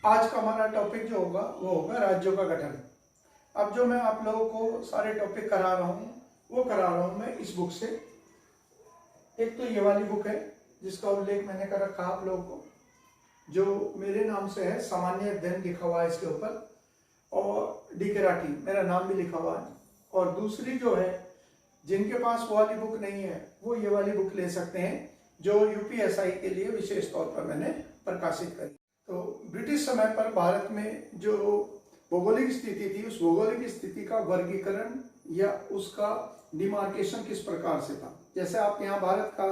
आज का हमारा टॉपिक जो होगा वो होगा राज्यों का गठन। अब जो मैं आप लोगों को सारे टॉपिक करा रहा हूँ वो करा रहा हूँ मैं इस बुक से। एक तो ये वाली बुक है जिसका उल्लेख मैंने कर रखा आप लोगों को, जो मेरे नाम से है, सामान्य अध्ययन लिखा हुआ है इसके ऊपर, और डी केराटी मेरा नाम भी लिखा हुआ है। और दूसरी जो है, जिनके पास वो वाली बुक नहीं है वो ये वाली बुक ले सकते हैं, जो यूपीएसआई के लिए विशेष तौर पर मैंने प्रकाशित करी। तो ब्रिटिश समय पर भारत में जो भौगोलिक स्थिति थी, उस भौगोलिक स्थिति का वर्गीकरण या उसका डिमार्केशन किस प्रकार से था। जैसे आप यहाँ भारत का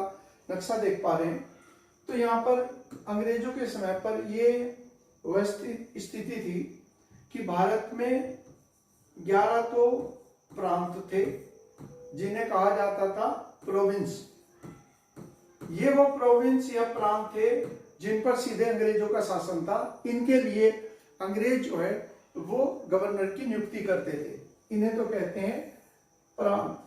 नक्शा देख पा रहे हैं, तो यहाँ पर अंग्रेजों के समय पर ये व्यवस्थित स्थिति थी कि भारत में 11 तो प्रांत थे जिन्हें कहा जाता था प्रोविंस। ये वो प्रोविंस या प्रांत थे जिन पर सीधे अंग्रेजों का शासन था। इनके लिए अंग्रेज जो है वो गवर्नर की नियुक्ति करते थे। इन्हें तो कहते हैं प्रांत।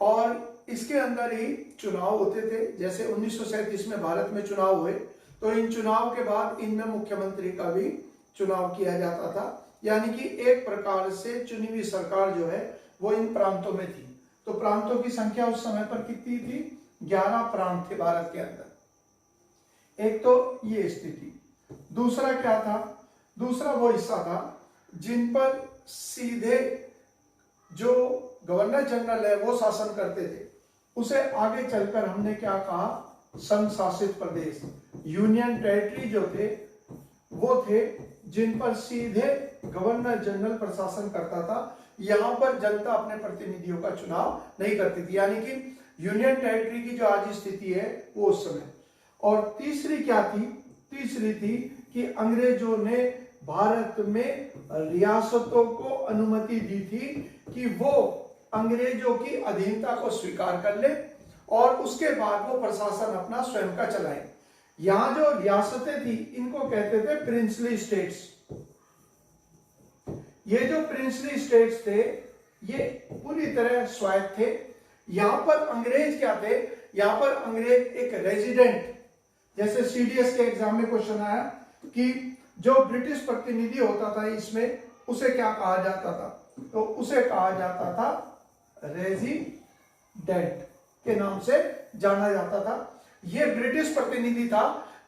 और इसके अंदर ही चुनाव होते थे। जैसे 1937 में भारत में चुनाव हुए, तो इन चुनाव के बाद इनमें मुख्यमंत्री का भी चुनाव किया जाता था। यानी कि एक प्रकार से चुनी हुई सरकार जो है वो इन प्रांतों में थी। तो प्रांतों की संख्या उस समय पर कितनी थी? 11 प्रांत थे भारत के अंदर। एक तो ये स्थिति। दूसरा क्या था? दूसरा वो हिस्सा था जिन पर सीधे जो गवर्नर जनरल है वो शासन करते थे। उसे आगे चलकर हमने क्या कहा? संघ शासित प्रदेश, यूनियन टेरिटरी जो थे वो थे जिन पर सीधे गवर्नर जनरल प्रशासन करता था। यहां पर जनता अपने प्रतिनिधियों का चुनाव नहीं करती थी। यानी कि यूनियन टेरिटरी की जो आज स्थिति है वो उस समय। और तीसरी क्या थी? तीसरी थी कि अंग्रेजों ने भारत में रियासतों को अनुमति दी थी कि वो अंग्रेजों की अधीनता को स्वीकार कर ले और उसके बाद वो प्रशासन अपना स्वयं का चलाए। यहां जो रियासतें थी इनको कहते थे प्रिंसली स्टेट्स। ये जो प्रिंसली स्टेट्स थे ये पूरी तरह स्वायत्त थे। यहां पर अंग्रेज क्या थे? यहां पर अंग्रेज एक रेजिडेंट, जैसे सीडीएस के एग्जाम में क्वेश्चन आया कि जो ब्रिटिश प्रतिनिधि होता था इसमें उसे क्या कहा जाता था? तो उसे कहा जाता था रेजिडेंट के नाम से जाना जाता था। यह ब्रिटिश प्रतिनिधि था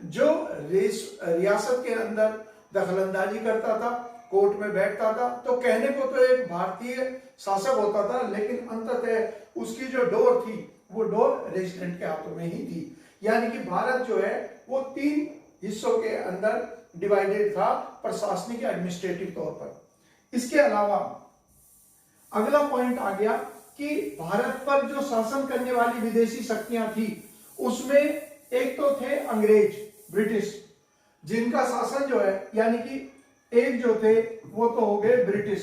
जो रियासत के अंदर दखलंदाजी करता था, कोर्ट में बैठता था। तो कहने को तो एक भारतीय शासक होता था, लेकिन अंततः उसकी जो डोर थी वो डोर रेजिडेंट के हाथों में ही थी। यानी कि भारत जो है वो 3 हिस्सों के अंदर डिवाइडेड था प्रशासनिक एडमिनिस्ट्रेटिव तौर पर। इसके अलावा अगला पॉइंट आ गया कि भारत पर जो शासन करने वाली विदेशी शक्तियां थी उसमें एक तो थे अंग्रेज, ब्रिटिश, जिनका शासन जो है, यानी कि एक जो थे वो तो हो गए ब्रिटिश।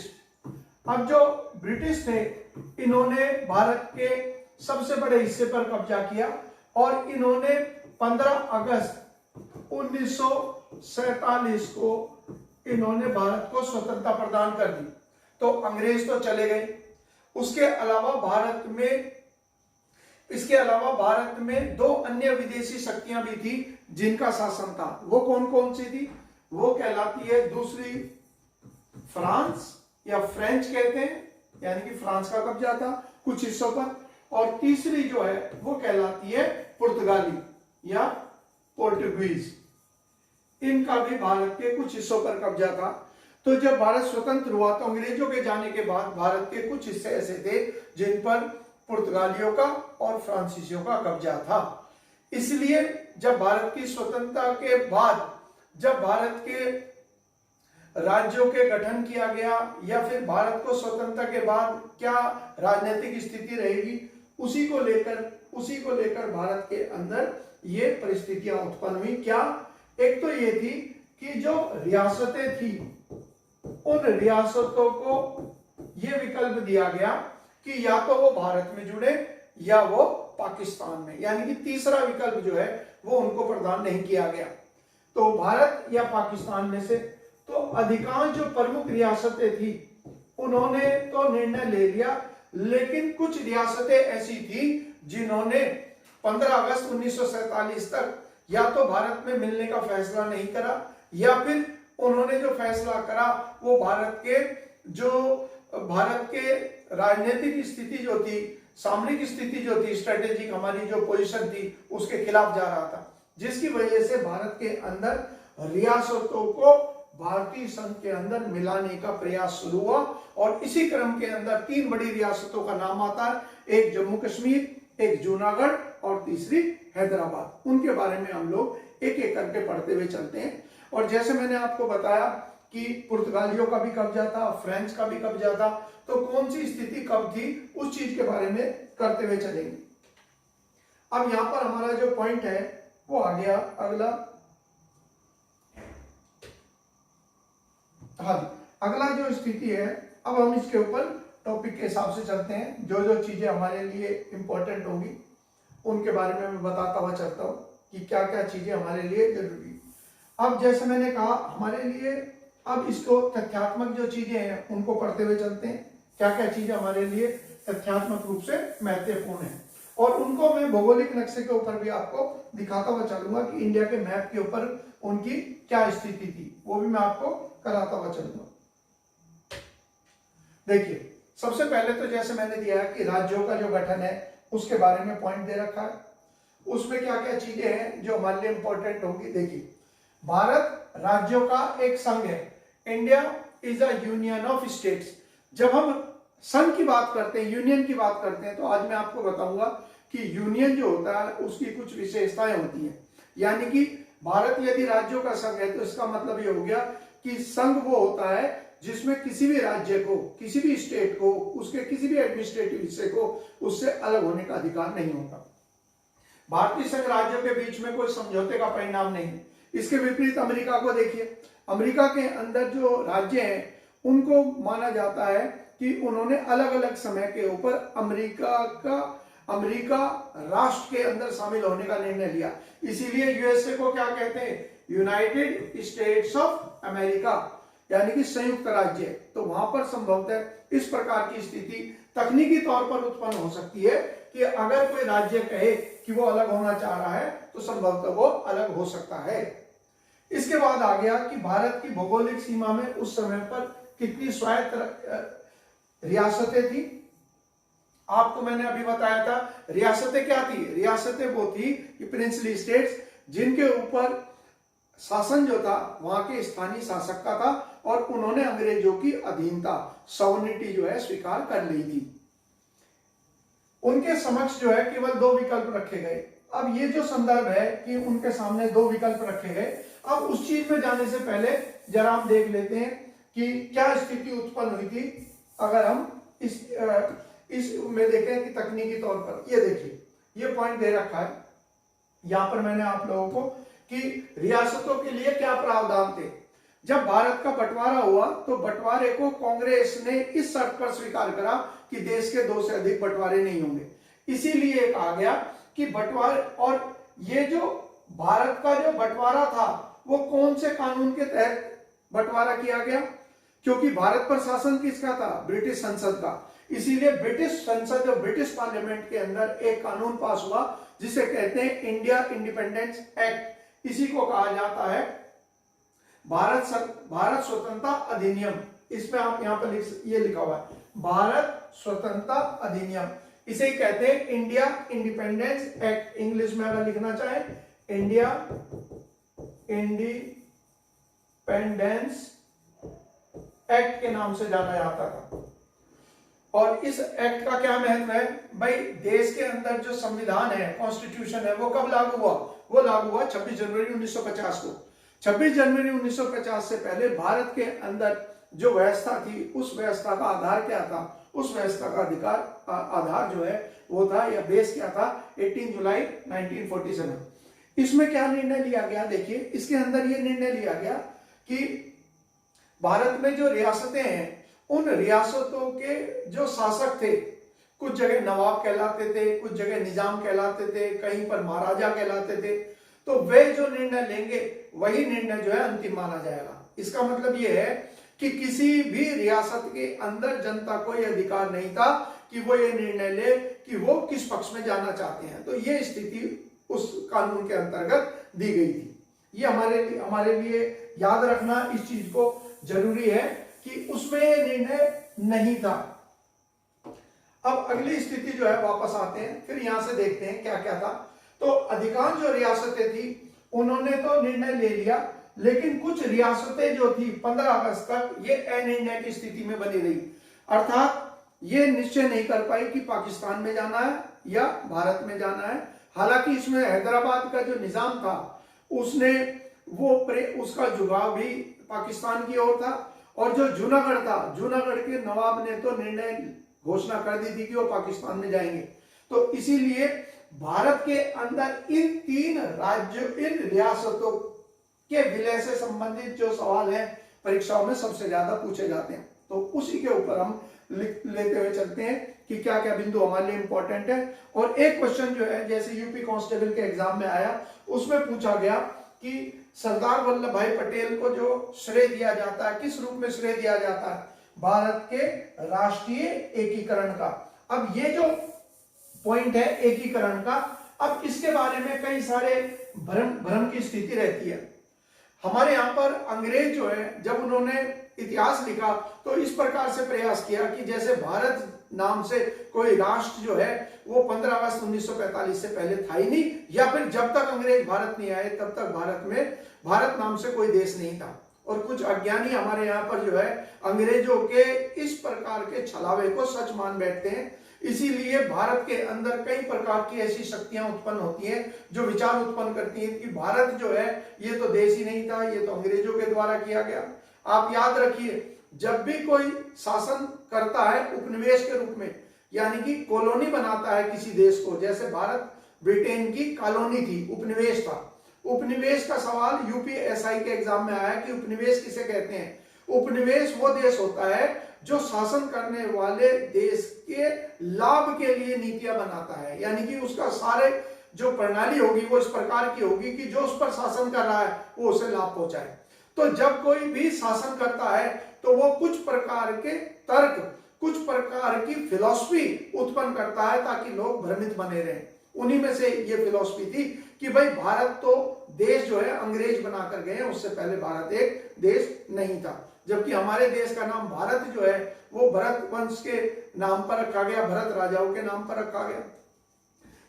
अब जो ब्रिटिश थे इन्होंने भारत के सबसे बड़े हिस्से पर कब्जा किया और इन्होंने 15 अगस्त 1947 को इन्होंने भारत को स्वतंत्रता प्रदान कर दी। तो अंग्रेज तो चले गए। इसके अलावा भारत में 2 अन्य विदेशी शक्तियां भी थी जिनका शासन था। वो कौन कौन सी थी? वो कहलाती है दूसरी फ्रांस या फ्रेंच कहते हैं, यानी कि फ्रांस का कब्जा था कुछ हिस्सों पर। और तीसरी जो है वो कहलाती है पुर्तगाली या पोर्टुगीज। इनका भी भारत के कुछ हिस्सों पर कब्जा था। तो जब भारत स्वतंत्र हुआ तो अंग्रेजों के जाने के बाद भारत के कुछ हिस्से ऐसे थे जिन पर पुर्तगालियों का और फ्रांसीसियों का कब्जा था। इसलिए जब भारत की स्वतंत्रता के बाद जब भारत के राज्यों के गठन किया गया या फिर भारत को स्वतंत्रता के बाद क्या राजनीतिक स्थिति रहेगी, उसी को लेकर भारत के अंदर ये परिस्थितियां उत्पन्न हुई। क्या? एक तो ये थी कि जो रियासतें थी उन रियासतों को यह विकल्प दिया गया कि या तो वो भारत में जुड़े या वो पाकिस्तान में, यानी कि तीसरा विकल्प जो है वो उनको प्रदान नहीं किया गया। तो भारत या पाकिस्तान में से तो अधिकांश जो प्रमुख रियासतें थी उन्होंने तो निर्णय ले लिया, लेकिन कुछ रियासतें ऐसी थी जिन्होंने 15 अगस्त 1947 तक या तो भारत में मिलने का फैसला नहीं करा या फिर उन्होंने जो फैसला करा वो भारत के राजनीतिक स्थिति जो थी, सामरिक स्थिति जो थी, स्ट्रेटेजिक हमारी जो पोजीशन थी उसके खिलाफ जा रहा था, जिसकी वजह से भारत के अंदर रियासतों को भारतीय संघ के अंदर मिलाने का प्रयास शुरू हुआ। और इसी क्रम के अंदर 3 बड़ी रियासतों का नाम आता है, एक जम्मू कश्मीर, एक जूनागढ़ और तीसरी हैदराबाद। उनके बारे में हम लोग एक एक करके पढ़ते हुए चलते हैं। और जैसे मैंने आपको बताया कि पुर्तगालियों का भी कब्जा था, फ्रेंच का भी कब्जा था, तो कौन सी स्थिति कब थी उस चीज के बारे में करते हुए चलेंगे। अब यहां पर हमारा जो पॉइंट है वो आ गया अगला। हाँ जी, अगला जो स्थिति है, अब हम इसके ऊपर टॉपिक के हिसाब से चलते हैं। जो जो चीजें हमारे लिए इंपॉर्टेंट होंगी उनके बारे में मैं बताता हुआ चलता हूं कि क्या क्या चीजें हमारे लिए जरूरी। अब जैसे मैंने कहा हमारे लिए, अब इसको तथ्यात्मक जो चीजें हैं उनको पढ़ते हुए चलते हैं, क्या क्या चीजें हमारे लिए तथ्यात्मक रूप से महत्वपूर्ण है। और उनको मैं भौगोलिक नक्शे के ऊपर भी आपको दिखाता हुआ चलूंगा कि इंडिया के मैप के ऊपर उनकी क्या स्थिति थी, वो भी मैं आपको कराता हुआ चलूंगा। देखिए, सबसे पहले तो जैसे मैंने दिया है कि राज्यों का जो गठन है उसके बारे में पॉइंट दे रखा है, उसमें क्या क्या चीजें हैं जो हमारे लिए इंपॉर्टेंट होंगी। देखिए, भारत राज्यों का एक संघ है। India is a union of states. जब हम संघ की बात करते हैं, यूनियन की बात करते हैं, तो आज मैं आपको बताऊंगा कि यूनियन जो होता है उसकी कुछ विशेषताएं होती हैं। यानी कि भारत यदि राज्यों का संघ है तो इसका मतलब ये हो गया कि संघ वो होता है जिसमें किसी भी राज्य को, किसी भी स्टेट को, उसके किसी भी एडमिनिस्ट्रेटिव हिस्से को उससे अलग होने का अधिकार नहीं होता। भारतीय संघ राज्यों के बीच में कोई समझौते का परिणाम नहीं। इसके विपरीत अमेरिका को देखिए, अमेरिका के अंदर जो राज्य हैं उनको माना जाता है कि उन्होंने अलग अलग समय के ऊपर अमेरिका राष्ट्र के अंदर शामिल होने का निर्णय लिया। इसीलिए यूएसए को क्या कहते हैं, यूनाइटेड स्टेट्स ऑफ अमेरिका, यानी कि संयुक्त राज्य। तो वहां पर संभवतः इस प्रकार की स्थिति तकनीकी तौर पर उत्पन्न हो सकती है कि अगर कोई राज्य कहे कि वो अलग होना चाह रहा है तो संभवतः वो अलग हो सकता है। इसके बाद आ गया कि भारत की भौगोलिक सीमा में उस समय पर कितनी स्वायत्त रियासतें थी। आपको मैंने अभी बताया था रियासतें क्या थी। रियासतें वो थी कि प्रिंसली स्टेट्स जिनके ऊपर शासन जो था वहां के स्थानीय शासक का था और उन्होंने अंग्रेजों की अधीनता, सॉवरेनिटी जो है स्वीकार कर ली थी। उनके समक्ष जो है केवल 2 विकल्प रखे गए। अब ये जो संदर्भ है कि उनके सामने 2 विकल्प रखे गए। अब उस चीज में जाने से पहले जरा हम देख लेते हैं कि क्या स्थिति उत्पन्न हुई थी। अगर हम इस में देखें कि तकनीकी तौर पर, ये देखिए, ये पॉइंट दे रखा है यहां पर मैंने आप लोगों को कि रियासतों के लिए क्या प्रावधान थे। जब भारत का बंटवारा हुआ तो बंटवारे को कांग्रेस ने इस शर्त पर स्वीकार करा कि देश के 2 से अधिक बंटवारे नहीं होंगे। इसीलिए कहा गया कि बंटवारे, और ये जो भारत का जो बंटवारा था वो कौन से कानून के तहत बंटवारा किया गया, क्योंकि भारत पर शासन किसका था, ब्रिटिश संसद का। इसीलिए ब्रिटिश संसद और ब्रिटिश पार्लियामेंट के अंदर एक कानून पास हुआ जिसे कहते हैं इंडिया इंडिपेंडेंस एक्ट। इसी को कहा जाता है भारत स्वतंत्रता अधिनियम। इसमें आप यहां पर ये लिखा हुआ है भारत स्वतंत्रता अधिनियम, इसे कहते हैं इंडिया इंडिपेंडेंस एक्ट। इंग्लिश में अगर लिखना चाहे इंडिया इंडिपेंडेंस एक्ट के नाम से जाना जाता था। और इस एक्ट का क्या महत्व है भाई, देश के अंदर जो संविधान है, कॉन्स्टिट्यूशन है, वो कब लागू हुआ, वो लागू हुआ 26 जनवरी 1950 को। 26 जनवरी 1950 से पहले भारत के अंदर जो व्यवस्था थी उस व्यवस्था का आधार क्या था, उस व्यवस्था का आधार जो है वो था, या बेस क्या था, 18 जुलाई 1947। इसमें क्या निर्णय लिया गया, देखिए इसके अंदर ये निर्णय लिया गया कि भारत में जो रियासतें हैं उन रियासतों के जो शासक थे, कुछ जगह नवाब कहलाते थे, कुछ जगह निजाम कहलाते थे, कहीं पर महाराजा कहलाते थे, तो वे जो निर्णय लेंगे वही निर्णय जो है अंतिम माना जाएगा। इसका मतलब ये है कि किसी भी रियासत के अंदर जनता को यह अधिकार नहीं था कि वो ये निर्णय ले कि वो किस पक्ष में जाना चाहते हैं। तो ये स्थिति उस कानून के अंतर्गत दी गई थी। ये हमारे लिए याद रखना इस चीज को जरूरी है कि उसमें निर्णय नहीं था। अब अगली स्थिति जो है वापस आते हैं, फिर यहां से देखते हैं क्या क्या था। तो अधिकांश जो रियासतें थी उन्होंने तो निर्णय ले लिया, लेकिन कुछ रियासतें जो थी 15 अगस्त तक ये अनिर्णय की स्थिति में बनी रही, अर्थात ये निश्चय नहीं कर पाई कि पाकिस्तान में जाना है या भारत में जाना है। हालांकि इसमें हैदराबाद का जो निजाम था उसने उसका झुकाव भी पाकिस्तान की ओर था, और जो जूनागढ़ था, जूनागढ़ के नवाब ने तो निर्णय घोषणा कर दी थी कि वो पाकिस्तान में जाएंगे। तो इसीलिए भारत के अंदर इन 3 राज्यों, इन रियासतों के विलय से संबंधित जो सवाल हैं परीक्षाओं में सबसे ज्यादा पूछे जाते हैं। तो उसी के ऊपर हम लेते हुए चलते हैं कि क्या क्या बिंदु हमारे लिए इंपॉर्टेंट है। और एक क्वेश्चन जो है जैसे यूपी कांस्टेबल के एग्जाम में आया, उसमें पूछा गया कि सरदार वल्लभ भाई पटेल को जो श्रेय दिया जाता है, किस रूप में श्रेय दिया जाता है? भारत के राष्ट्रीय एकीकरण का। अब ये जो पॉइंट है एकीकरण का, अब इसके बारे में कई सारे भ्रम की स्थिति रहती है। हमारे यहाँ पर अंग्रेज जो है जब उन्होंने इतिहास लिखा तो इस प्रकार से प्रयास किया कि जैसे भारत नाम से कोई राष्ट्र जो है वो 15 अगस्त 1945 से पहले था ही नहीं, या फिर जब तक अंग्रेज भारत नहीं आए तब तक भारत में भारत नाम से कोई देश नहीं था। और कुछ अज्ञानी हमारे यहाँ पर जो है अंग्रेजों के इस प्रकार के छलावे को सच मान बैठते हैं। इसीलिए भारत के अंदर कई प्रकार की ऐसी शक्तियां उत्पन्न होती हैं जो विचार उत्पन्न करती हैं कि भारत जो है ये तो देश ही नहीं था, ये तो अंग्रेजों के द्वारा किया गया। आप याद रखिए, जब भी कोई शासन करता है उपनिवेश के रूप में, यानी कि कॉलोनी बनाता है किसी देश को, जैसे भारत ब्रिटेन की कॉलोनी थी, उपनिवेश था। उपनिवेश का सवाल यूपीएसआई के एग्जाम में आया कि उपनिवेश किसे कहते हैं? उपनिवेश वो देश होता है जो शासन करने वाले देश के लाभ के लिए नीतियां बनाता है, यानी कि उसका सारे जो प्रणाली होगी वो इस प्रकार की होगी कि जो उस पर शासन कर रहा है वो उसे लाभ पहुंचाए। तो जब कोई भी शासन करता है तो वो कुछ प्रकार के तर्क, कुछ प्रकार की फिलॉसफी उत्पन्न करता है ताकि लोग भ्रमित बने रहें। उन्हीं में से ये फिलॉसफी थी कि भाई भारत तो देश जो है अंग्रेज बनाकर गए हैं, उससे पहले भारत एक देश नहीं था। जबकि हमारे देश का नाम भारत जो है वो भरत वंश के नाम पर रखा गया, भरत राजाओं के नाम पर रखा गया।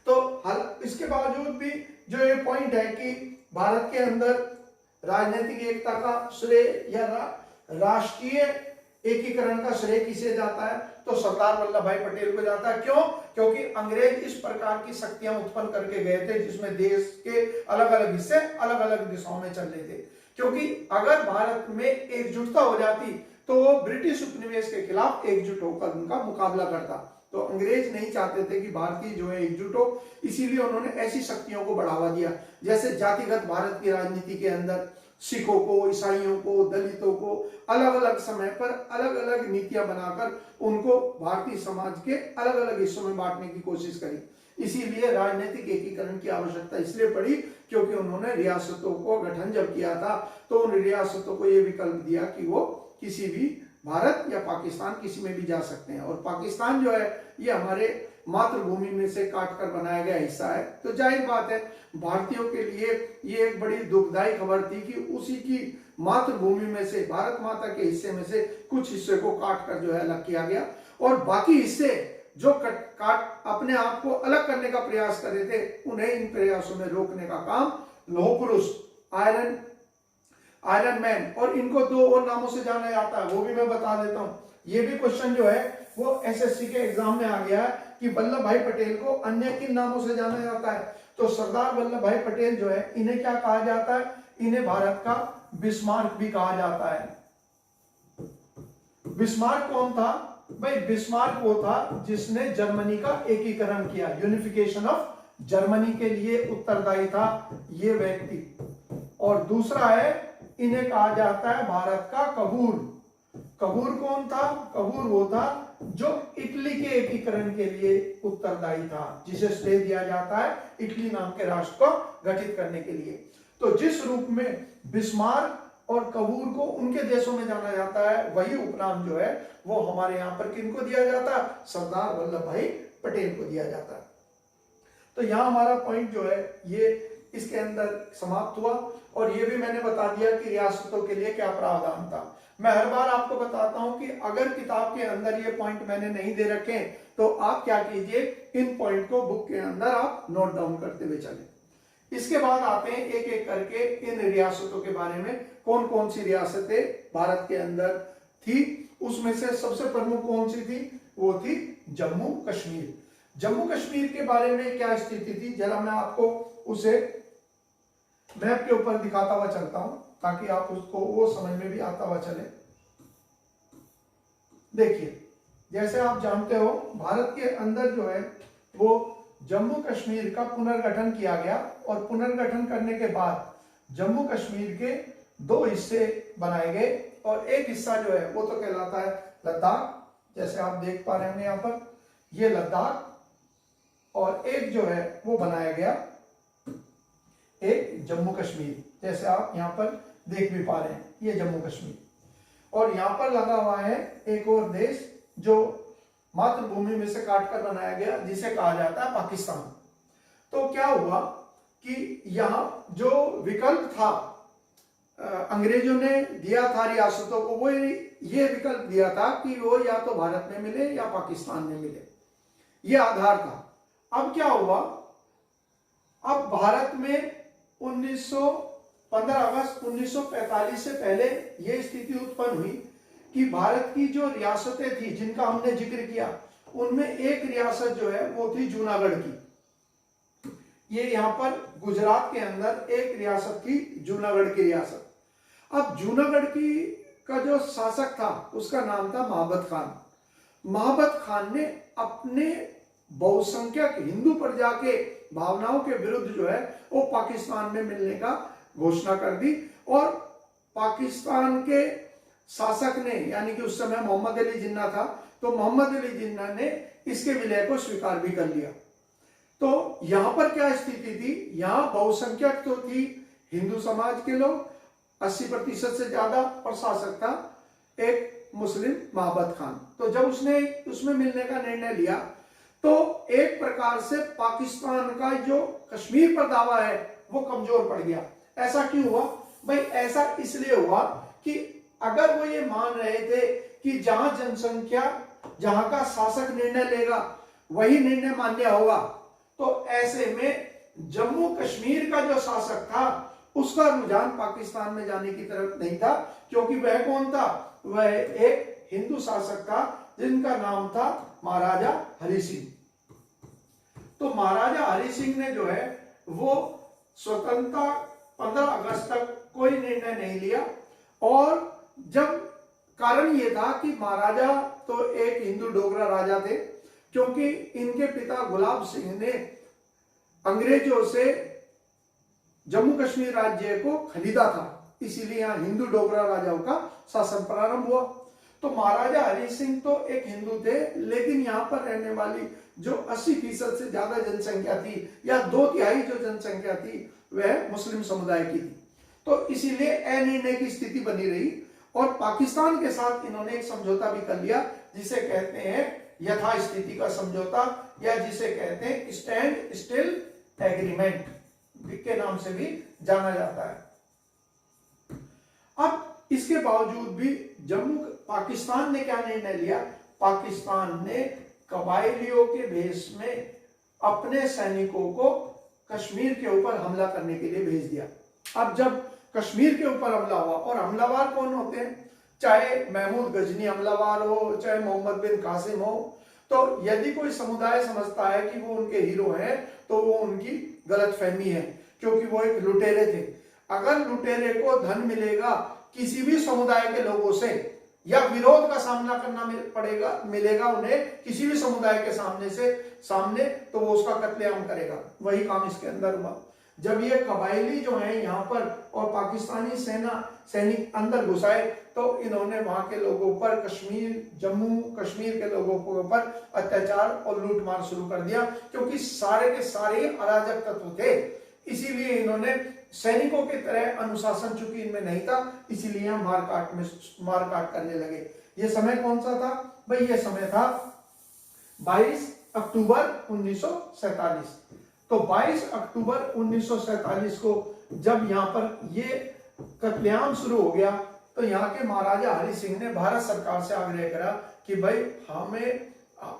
तो इसके बावजूद भी जो ये पॉइंट है कि भारत के अंदर राजनीतिक एकता का श्रेय या राष्ट्रीय एकीकरण का श्रेय किसे जाता है? तो सरदार वल्लभ भाई पटेल को जाता है। क्यों? क्योंकि अंग्रेज इस प्रकार की शक्तियां उत्पन्न करके गए थे जिसमें देश के अलग अलग हिस्से अलग अलग दिशाओं में चल रहे थे। क्योंकि अगर भारत में एकजुटता हो जाती तो वो ब्रिटिश उपनिवेश के खिलाफ एकजुट होकर उनका मुकाबला करता। तो अंग्रेज नहीं चाहते थे कि भारतीय जो है एकजुट हो, इसीलिए उन्होंने ऐसी शक्तियों को बढ़ावा दिया, जैसे जातिगत भारत की राजनीति के अंदर सिखों को, ईसाइयों को, दलितों को अलग अलग समय पर अलग अलग नीतियां बनाकर उनको भारतीय समाज के अलग अलग हिस्सों में बांटने की कोशिश करी। इसीलिए राजनीतिक एकीकरण की आवश्यकता इसलिए पड़ी क्योंकि उन्होंने रियासतों को गठन जब किया था तो उन रियासतों को यह विकल्प दिया कि वो किसी भी भारत या पाकिस्तान किसी में भी जा सकते हैं। और पाकिस्तान जो है ये हमारे मातृभूमि में से काट कर बनाया गया हिस्सा है। तो जाहिर बात है भारतीयों के लिए ये एक बड़ी दुखदायी खबर थी कि उसी की मातृभूमि में से, भारत माता के हिस्से में से कुछ हिस्से को काट कर जो है अलग किया गया, और बाकी हिस्से जो काट अपने आप को अलग करने का प्रयास कर रहे थे उन्हें इन प्रयासों में रोकने का काम लौह पुरुष, आयरन मैन, और इनको 2 और नामों से जाना जाता है, वो भी मैं बता देता हूं। ये भी क्वेश्चन जो है वो एसएससी के एग्जाम में आ गया है कि वल्लभ भाई पटेल को अन्य किन नामों से जाना जाता है? तो सरदार वल्लभ भाई पटेल जो है इन्हें क्या कहा जाता है? इन्हें भारत का बिस्मार्क भी कहा जाता है। बिस्मार्क कौन था भाई? बिस्मार्क वो था जिसने जर्मनी का एकीकरण किया, यूनिफिकेशन ऑफ जर्मनी के लिए उत्तरदायी था ये व्यक्ति। और दूसरा है, इन्हें कहा जाता है भारत का कबूर। कबूर कौन था? कबूर वो था जो इटली के एकीकरण के लिए उत्तरदायी था, जिसे श्रेय दिया जाता है इटली नाम के राष्ट्र को गठित करने के लिए। तो जिस रूप में बिस्मार्क और कबूर को उनके देशों में जाना जाता है, वही उपनाम जो है वो हमारे यहाँ पर किनको दिया जाता है? सरदार वल्लभ भाई पटेल को दिया जाता है। तो यहाँ हमारा पॉइंट जो है ये इसके अंदर समाप्त हुआ। और ये भी मैंने बता दिया कि रियासतों के लिए क्या प्रावधान था। मैं हर बार आपको बताता हूं कि अगर किताब के अंदर ये पॉइंट मैंने नहीं दे रखे तो आप क्या कीजिए, इन पॉइंट को बुक के अंदर आप नोट डाउन करते हुए चले। इसके बाद आते हैं एक एक करके इन रियासतों के बारे में, कौन कौन सी रियासतें भारत के अंदर थी। उसमें से सबसे प्रमुख कौन सी थी, वो थी जम्मू कश्मीर। जम्मू कश्मीर के बारे में क्या स्थिति थी, जरा मैं आपको उसे मैप के ऊपर दिखाता हुआ चलता हूं ताकि आप उसको वो समझ में भी आता हुआ चले। देखिए, जैसे आप जानते हो भारत के अंदर जो है वो जम्मू कश्मीर का पुनर्गठन किया गया, और पुनर्गठन करने के बाद जम्मू कश्मीर के दो हिस्से बनाए गए, और एक हिस्सा जो है वो तो कहलाता है लद्दाख, जैसे आप देख पा रहे होंगे यहाँ पर ये लद्दाख, और एक जो है वो बनाया गया एक जम्मू कश्मीर, जैसे आप यहाँ पर देख भी पा रहे हैं ये जम्मू कश्मीर। और यहाँ पर लगा हुआ है एक और देश जो मातृभूमि में से काटकर बनाया गया, जिसे कहा जाता है पाकिस्तान। तो क्या हुआ कि यहाँ जो विकल्प था अंग्रेजों ने दिया था रियासतों को, वो ये विकल्प दिया था कि वो या तो भारत में मिले या पाकिस्तान में मिले, ये आधार था। अब क्या हुआ, अब भारत में 15 अगस्त 1945 से पहले यह स्थिति उत्पन्न हुई कि भारत की जो रियासतें थी जिनका हमने जिक्र किया, उनमें एक रियासत जो है वो थी जूनागढ़ की। ये यहाँ पर गुजरात के अंदर एक रियासत थी जूनागढ़ की रियासत। अब जूनागढ़ की का जो शासक था उसका नाम था महाबत खान। महाबत खान ने अपने बहुसंख्यक हिंदू प्रजा के भावनाओं के विरुद्ध जो है वो पाकिस्तान में मिलने का घोषणा कर दी, और पाकिस्तान के शासक ने, यानी कि उस समय मोहम्मद अली जिन्ना था, तो मोहम्मद अली जिन्ना ने इसके विलय को स्वीकार भी कर लिया। तो यहां पर क्या स्थिति थी, यहां बहुसंख्यक तो थी हिंदू समाज के लोग 80% से ज्यादा, और शासक था एक मुस्लिम महाबत खान। तो जब उसने उसमें मिलने का निर्णय लिया तो एक प्रकार से पाकिस्तान का जो कश्मीर पर दावा है वो कमजोर पड़ गया। ऐसा क्यों हुआ भाई, ऐसा इसलिए हुआ कि अगर वो ये मान रहे थे कि जहां जनसंख्या, जहां का शासक निर्णय लेगा वही निर्णय मान्य होगा, तो ऐसे में जम्मू कश्मीर का जो शासक था उसका रुझान पाकिस्तान में जाने की तरफ नहीं था, क्योंकि वह कौन था, वह एक हिंदू शासक था जिनका नाम था महाराजा हरि सिंह। तो महाराजा हरि सिंह ने जो है वो स्वतंत्रता 15 अगस्त तक कोई निर्णय नहीं लिया, और जब कारण ये था कि महाराजा तो एक हिंदू डोगरा राजा थे, क्योंकि इनके पिता गुलाब सिंह ने अंग्रेजों से जम्मू कश्मीर राज्य को खरीदा था, इसीलिए यहाँ हिंदू डोगरा राजाओं का शासन प्रारंभ हुआ। तो महाराजा हरि सिंह तो एक हिंदू थे, लेकिन यहाँ पर रहने वाली जो 80% से ज्यादा जनसंख्या थी, या 2/3 जो जनसंख्या थी, वह मुस्लिम समुदाय की थी। तो इसीलिए अनिर्णय की स्थिति बनी रही, और पाकिस्तान के साथ इन्होंने एक समझौता भी कर लिया जिसे कहते हैं यथास्थिति का समझौता, या जिसे कहते हैं स्टैंड स्टिल एग्रीमेंट के नाम से भी जाना जाता है। अब इसके बावजूद भी पाकिस्तान ने क्या निर्णय लिया, पाकिस्तान ने कबायलियों के भेष में अपने सैनिकों को कश्मीर के ऊपर हमला करने के लिए भेज दिया। अब जब कश्मीर के ऊपर हमला हुआ, और हमलावर कौन होते हैं, चाहे महमूद गजनी हमलावर हो, चाहे मोहम्मद बिन कासिम हो, तो यदि कोई समुदाय समझता है कि वो उनके हीरो हैं तो वो उनकी गलतफहमी है, क्योंकि वो एक लुटेरे थे। अगर लुटेरे को धन मिलेगा किसी भी समुदाय के लोगों से, या विरोध का सामना करना मिलेगा उन्हें किसी भी समुदाय के सामने, तो वो उसका कत्लेआम करेगा। वही काम इसके अंदर हुआ। जब ये कबायली जो है यहाँ पर और पाकिस्तानी सैनिक अंदर घुसाए, तो इन्होंने वहां के लोगों पर, जम्मू कश्मीर के लोगों के ऊपर अत्याचार और लूटमार शुरू कर दिया, क्योंकि सारे के सारे अराजक तत्व थे। इसीलिए इन्होंने सैनिकों की तरह अनुशासन चूंकि इनमें नहीं था, इसीलिए मारकाट करने लगे। ये समय कौन सा था भाई, ये समय था 22 अक्टूबर 1947। तो 22 अक्टूबर 1947 को जब यहाँ पर ये कत्लेआम शुरू हो गया तो यहाँ के महाराजा हरि सिंह ने भारत सरकार से आग्रह करा कि भाई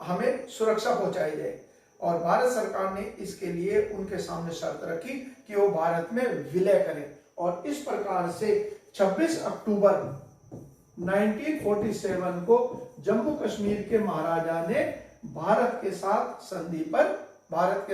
हमें सुरक्षा पहुंचाई जाए, और भारत सरकार ने इसके लिए उनके सामने शर्त रखी कि वो भारत में विलय करें। और इस प्रकार से 26 अक्टूबर 1947 को जम्मू कश्मीर के महाराजा ने भारत के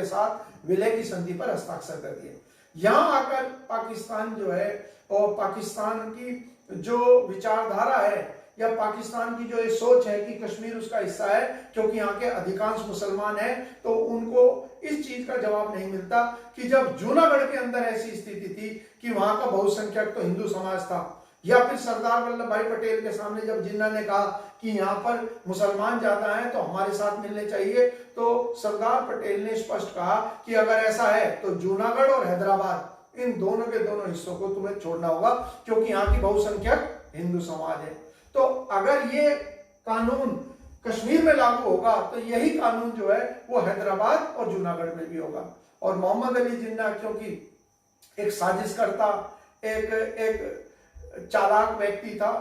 साथ विलय की संधि पर हस्ताक्षर कर दिए। यहां आकर पाकिस्तान जो है, और पाकिस्तान की जो विचारधारा है या पाकिस्तान की जो ये सोच है कि कश्मीर उसका हिस्सा है, क्योंकि यहाँ के अधिकांश मुसलमान हैं, तो उनको इस चीज का जवाब नहीं मिलता कि जब जूनागढ़ के अंदर ऐसी स्थिति थी कि वहां का बहुसंख्यक तो हिंदू समाज था, या फिर सरदार वल्लभ भाई पटेल के सामने जब जिन्ना ने कहा कि यहाँ पर मुसलमान ज्यादा हैं तो हमारे साथ मिलने चाहिए, तो सरदार पटेल ने स्पष्ट कहा कि अगर ऐसा है तो जूनागढ़ और हैदराबाद इन दोनों के दोनों हिस्सों को तुम्हें छोड़ना होगा, क्योंकि यहाँ की बहुसंख्यक हिंदू समाज है। तो अगर ये कानून कश्मीर में लागू होगा तो यही कानून जो है वो हैदराबाद और जूनागढ़ में भी होगा। और मोहम्मद अली जिन्ना क्योंकि एक साजिशकर्ता, एक चालाक व्यक्ति था,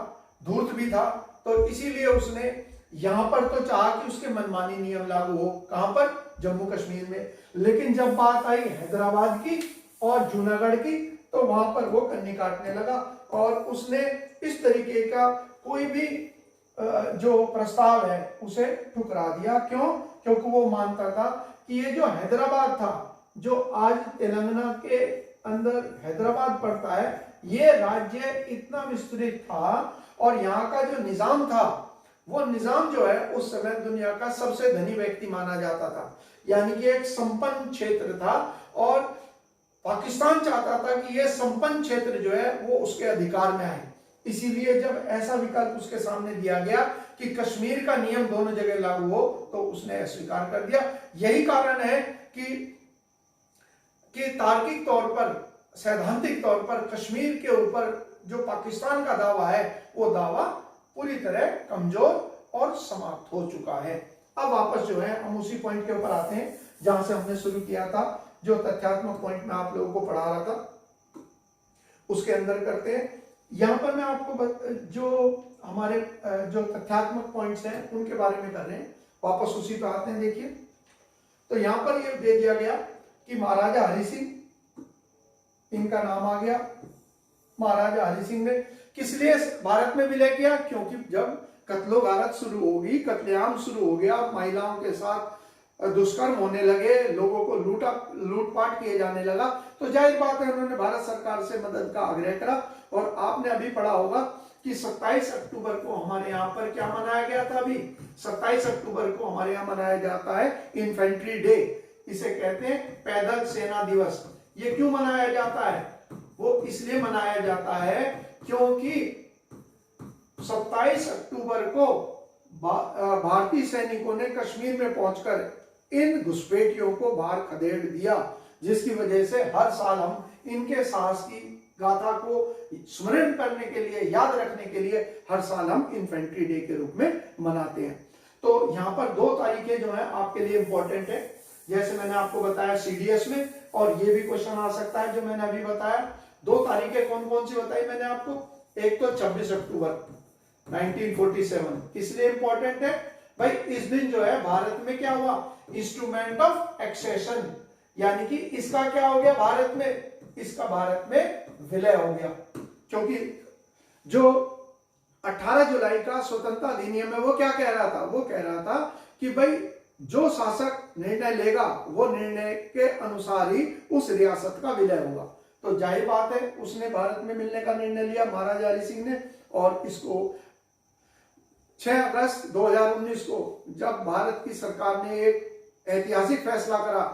धूर्त भी था, तो इसीलिए उसने यहां पर तो चाहा कि उसके मनमानी नियम लागू हो, कहां पर, जम्मू कश्मीर में। लेकिन जब बात आई हैदराबाद की और जूनागढ़ की तो वहां पर वो कन्नी काटने लगा, और उसने इस तरीके का कोई भी जो प्रस्ताव है उसे ठुकरा दिया। क्यों? क्योंकि वो मानता था कि ये जो हैदराबाद था, जो आज तेलंगाना के अंदर हैदराबाद पड़ता है, ये राज्य इतना विस्तृत था और यहाँ का जो निजाम था, वो निजाम जो है उस समय दुनिया का सबसे धनी व्यक्ति माना जाता था, यानी कि एक संपन्न क्षेत्र था, और पाकिस्तान चाहता था कि यह संपन्न क्षेत्र जो है वो उसके अधिकार में आए। इसीलिए जब ऐसा विकल्प उसके सामने दिया गया कि कश्मीर का नियम दोनों जगह लागू हो, तो उसने अस्वीकार कर दिया। यही कारण है कि तार्किक तौर पर, सैद्धांतिक तौर पर कश्मीर के ऊपर जो पाकिस्तान का दावा है, वो दावा पूरी तरह कमजोर और समाप्त हो चुका है। अब वापस जो है हम उसी पॉइंट के ऊपर आते हैं जहां से हमने शुरू किया था, जो तथ्यात्मक पॉइंट में आप लोगों को पढ़ा रहा था, उसके अंदर करते हैं। यहां पर मैं आपको जो हमारे जो तथ्यात्मक पॉइंट्स हैं उनके बारे में कर रहे हैं, वापस उसी पे आते हैं। देखिए, तो यहां पर ये दे दिया गया कि महाराजा हरि सिंह, इनका नाम आ गया। महाराजा हरि सिंह ने किस लिए भारत में विलय किया? क्योंकि जब कत्लो गारत शुरू होगी, कत्लेआम शुरू हो गया, महिलाओं के साथ दुष्कर्म होने लगे, लोगों को लूटपाट किए जाने लगा, तो जाहिर बात है उन्होंने भारत सरकार से मदद का आग्रह करा। और आपने अभी पढ़ा होगा कि 27 अक्टूबर को हमारे यहाँ पर क्या मनाया गया था? अभी 27 अक्टूबर को हमारे यहाँ मनाया जाता है इन्फेंट्री डे, इसे कहते हैं पैदल सेना दिवस। ये क्यों मनाया जाता है? वो इसलिए मनाया जाता है क्योंकि 27 अक्टूबर को भारतीय सैनिकों ने कश्मीर में पहुंचकर इन घुसपैठियों को बाहर खदेड़ दिया, जिसकी वजह से हर साल हम इनके साहस की गाथा को स्मरण करने के लिए, याद रखने के लिए हर साल हम इन्फेंट्री डे के रूप में मनाते हैं। तो यहाँ पर 2 तारीखें जो है आपके लिए इंपॉर्टेंट है, जैसे मैंने आपको बताया सीडीएस में, और ये भी क्वेश्चन आ सकता है जो मैंने अभी बताया। 2 तारीखें कौन कौन सी बताई मैंने आपको? एक तो 26 अक्टूबर 1947, इसलिए इंपॉर्टेंट है भाई, इस दिन जो है भारत में क्या हुआ? इंस्ट्रूमेंट ऑफ एक्सेशन, यानी कि इसका क्या हो गया भारत में? इसका भारत में विलय हो गया, क्योंकि जो 18 जुलाई का स्वतंत्रता अधिनियम है वो क्या कह रहा था? वो कह रहा था कि भाई जो शासक निर्णय लेगा वो निर्णय के अनुसार ही उस रियासत का विलय होगा। तो जाहिर बात है उसने भारत में मिलने का निर्णय लिया महाराजा हरि सिंह ने, और इसको 6 अगस्त 2019 को जब भारत की सरकार ने एक ऐतिहासिक फैसला करा,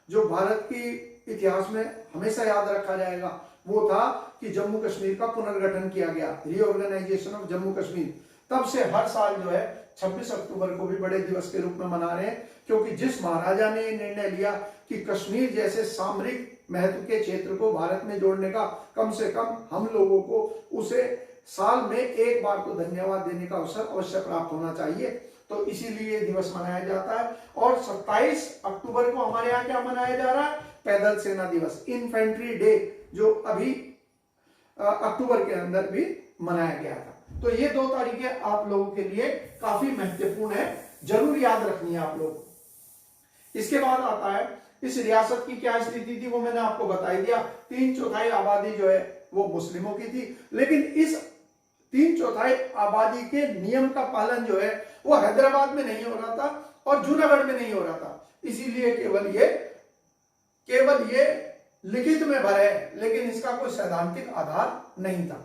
जो भारत की इतिहास में हमेशा याद रखा जाएगा, वो था कि जम्मू कश्मीर का पुनर्गठन किया गया, रीऑर्गेनाइजेशन ऑफ जम्मू कश्मीर। तब से हर साल जो है 26 अक्टूबर को भी बड़े दिवस के रूप में मना रहे हैं, क्योंकि जिस महाराजा ने निर्णय लिया कि कश्मीर जैसे सामरिक महत्व के क्षेत्र को भारत में जोड़ने का कम से कम हम लोगों को उसे साल में एक बार तो धन्यवाद देने का अवसर अवश्य प्राप्त होना चाहिए, तो इसीलिए दिवस मनाया जाता है। और 27 अक्टूबर को हमारे यहाँ क्या मनाया जा रहा है? पैदल सेना दिवस, इन्फेंट्री डे, जो अभी अक्टूबर के अंदर भी मनाया गया था। तो ये 2 तारीखें आप लोगों के लिए काफी महत्वपूर्ण है, जरूर याद रखनी है आप लोगों को। इसके बाद आता है इस रियासत की क्या स्थिति थी, वो मैंने आपको बता ही दिया। 3/4 आबादी जो है वो मुस्लिमों की थी, लेकिन इस 3/4 आबादी के नियम का पालन जो है वो हैदराबाद में नहीं हो रहा था और जूनागढ़ में नहीं हो रहा था। इसीलिए केवल ये लिखित में भरे, लेकिन इसका कोई सैद्धांतिक आधार नहीं था।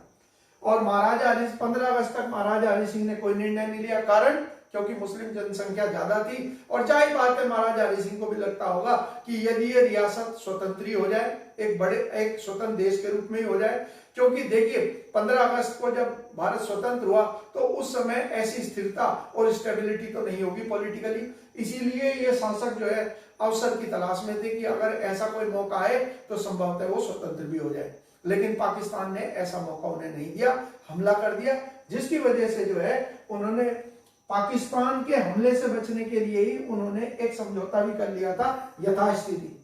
और महाराजा हरि 15 अगस्त तक महाराजा हरि सिंह ने कोई निर्णय नहीं लिया, कारण क्योंकि मुस्लिम जनसंख्या ज्यादा थी और जाहिर बात है महाराजा हरि सिंह को भी लगता होगा कि यदि ये रियासत स्वतंत्री हो जाए, एक स्वतंत्र देश के रूप में ही हो जाए, क्योंकि देखिए 15 अगस्त को जब भारत स्वतंत्र हुआ तो उस समय ऐसी स्थिरता और स्टेबिलिटी तो नहीं होगी पॉलिटिकली, इसीलिए ये शासक जो है अवसर की तलाश में थे कि अगर ऐसा कोई मौका आए तो संभवतः वो स्वतंत्र भी हो जाए। लेकिन पाकिस्तान ने ऐसा मौका उन्हें नहीं दिया, हमला कर दिया, जिसकी वजह से जो है उन्होंने पाकिस्तान के हमले से बचने के लिए ही उन्होंने एक समझौता भी कर लिया था यथास्थिति।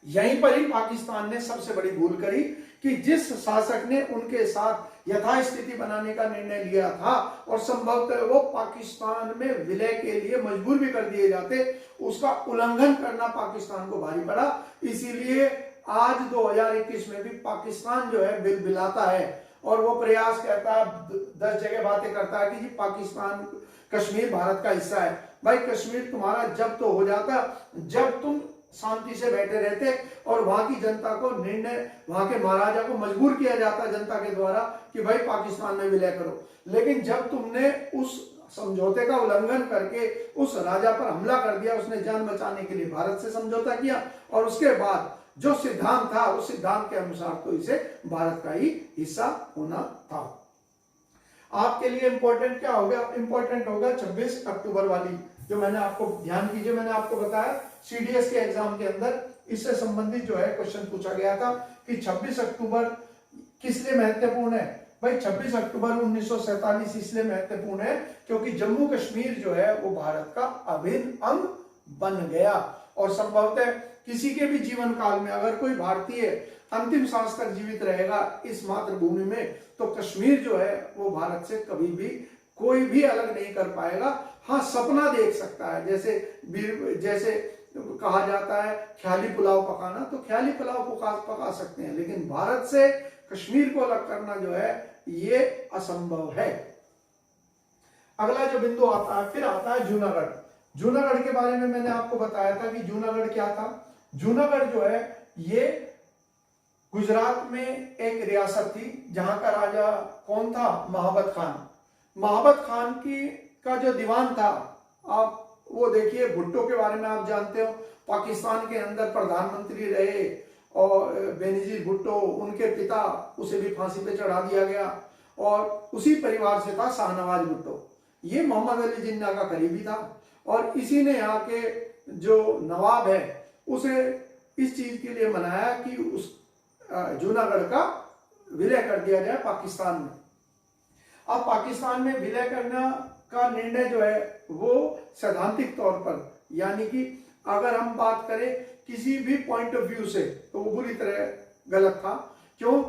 यहीं पर ही पाकिस्तान ने सबसे बड़ी भूल करी कि जिस शासक ने उनके साथ यथास्थिति बनाने का निर्णय लिया था और संभवतः वो पाकिस्तान में विलय के लिए मजबूर भी कर दिए जाते, उसका उल्लंघन करना पाकिस्तान को भारी पड़ा। इसीलिए आज 2021 में भी पाकिस्तान जो है बिलबिलाता है और वो प्रयास करता है, 10 जगह बातें करता है कि जी पाकिस्तान, कश्मीर भारत का हिस्सा है। भाई कश्मीर तुम्हारा जब तो हो जाता जब तुम शांति से बैठे रहते और वहां की जनता को निर्णय, वहां के महाराजा को मजबूर किया जाता जनता के द्वारा कि भाई पाकिस्तान में विलय करो। लेकिन जब तुमने उस समझौते का उल्लंघन करके उस राजा पर हमला कर दिया, उसने जान बचाने के लिए भारत से समझौता किया और उसके बाद जो सिद्धांत था उस सिद्धांत के अनुसार तो इसे भारत का ही हिस्सा होना था। आपके लिए इंपॉर्टेंट क्या होगा? इंपॉर्टेंट होगा 26 अक्टूबर वाली, जो मैंने आपको, ध्यान कीजिए, मैंने आपको बताया सीडीएस के एग्जाम के अंदर इससे संबंधित जो है क्वेश्चन पूछा गया था कि 26 अक्टूबर किस लिए महत्वपूर्ण है। भाई 26 अक्टूबर 1947 इसलिए महत्वपूर्ण है क्योंकि जम्मू कश्मीर जो है वो भारत का अभिन्न अंग बन गया और संभवतः किसी के भी जीवन काल में अगर कोई भारतीय अंतिम सांस तक जीवित रहेगा इस मातृभूमि में, तो कश्मीर जो है वो भारत से कभी भी कोई भी अलग नहीं कर पाएगा। हाँ, सपना देख सकता है, जैसे कहा जाता है ख्याली पुलाव पकाना, तो ख्याली पुलाव पका सकते हैं, लेकिन भारत से कश्मीर को अलग करना जो है ये असंभव है। अगला जो बिंदु आता है, फिर आता है जूनागढ़। जूनागढ़ के बारे में मैंने आपको बताया था कि जूनागढ़ क्या था। जूनागढ़ जो है ये गुजरात में एक रियासत थी जहां का राजा कौन था? महाबत खान। महाबत खान का जो दीवान था, आप वो देखिए, भुट्टो के बारे में आप जानते हो, पाकिस्तान के अंदर प्रधानमंत्री रहे और बेनजीर भुट्टो, उनके पिता, उसे भी फांसी पे चढ़ा दिया गया और उसी परिवार से था शाहनवाज भुट्टो। ये मोहम्मद अली जिन्ना का करीबी था और इसी ने यहाँ के जो नवाब है उसे इस चीज के लिए मनाया कि उस जूनागढ़ का विलय कर दिया जाए पाकिस्तान में। अब पाकिस्तान में विलय करना का निर्णय जो है वो सैद्धांतिक तौर पर, यानी कि अगर हम बात करें किसी भी पॉइंट ऑफ व्यू से, तो वो बुरी तरह गलत था। क्यों?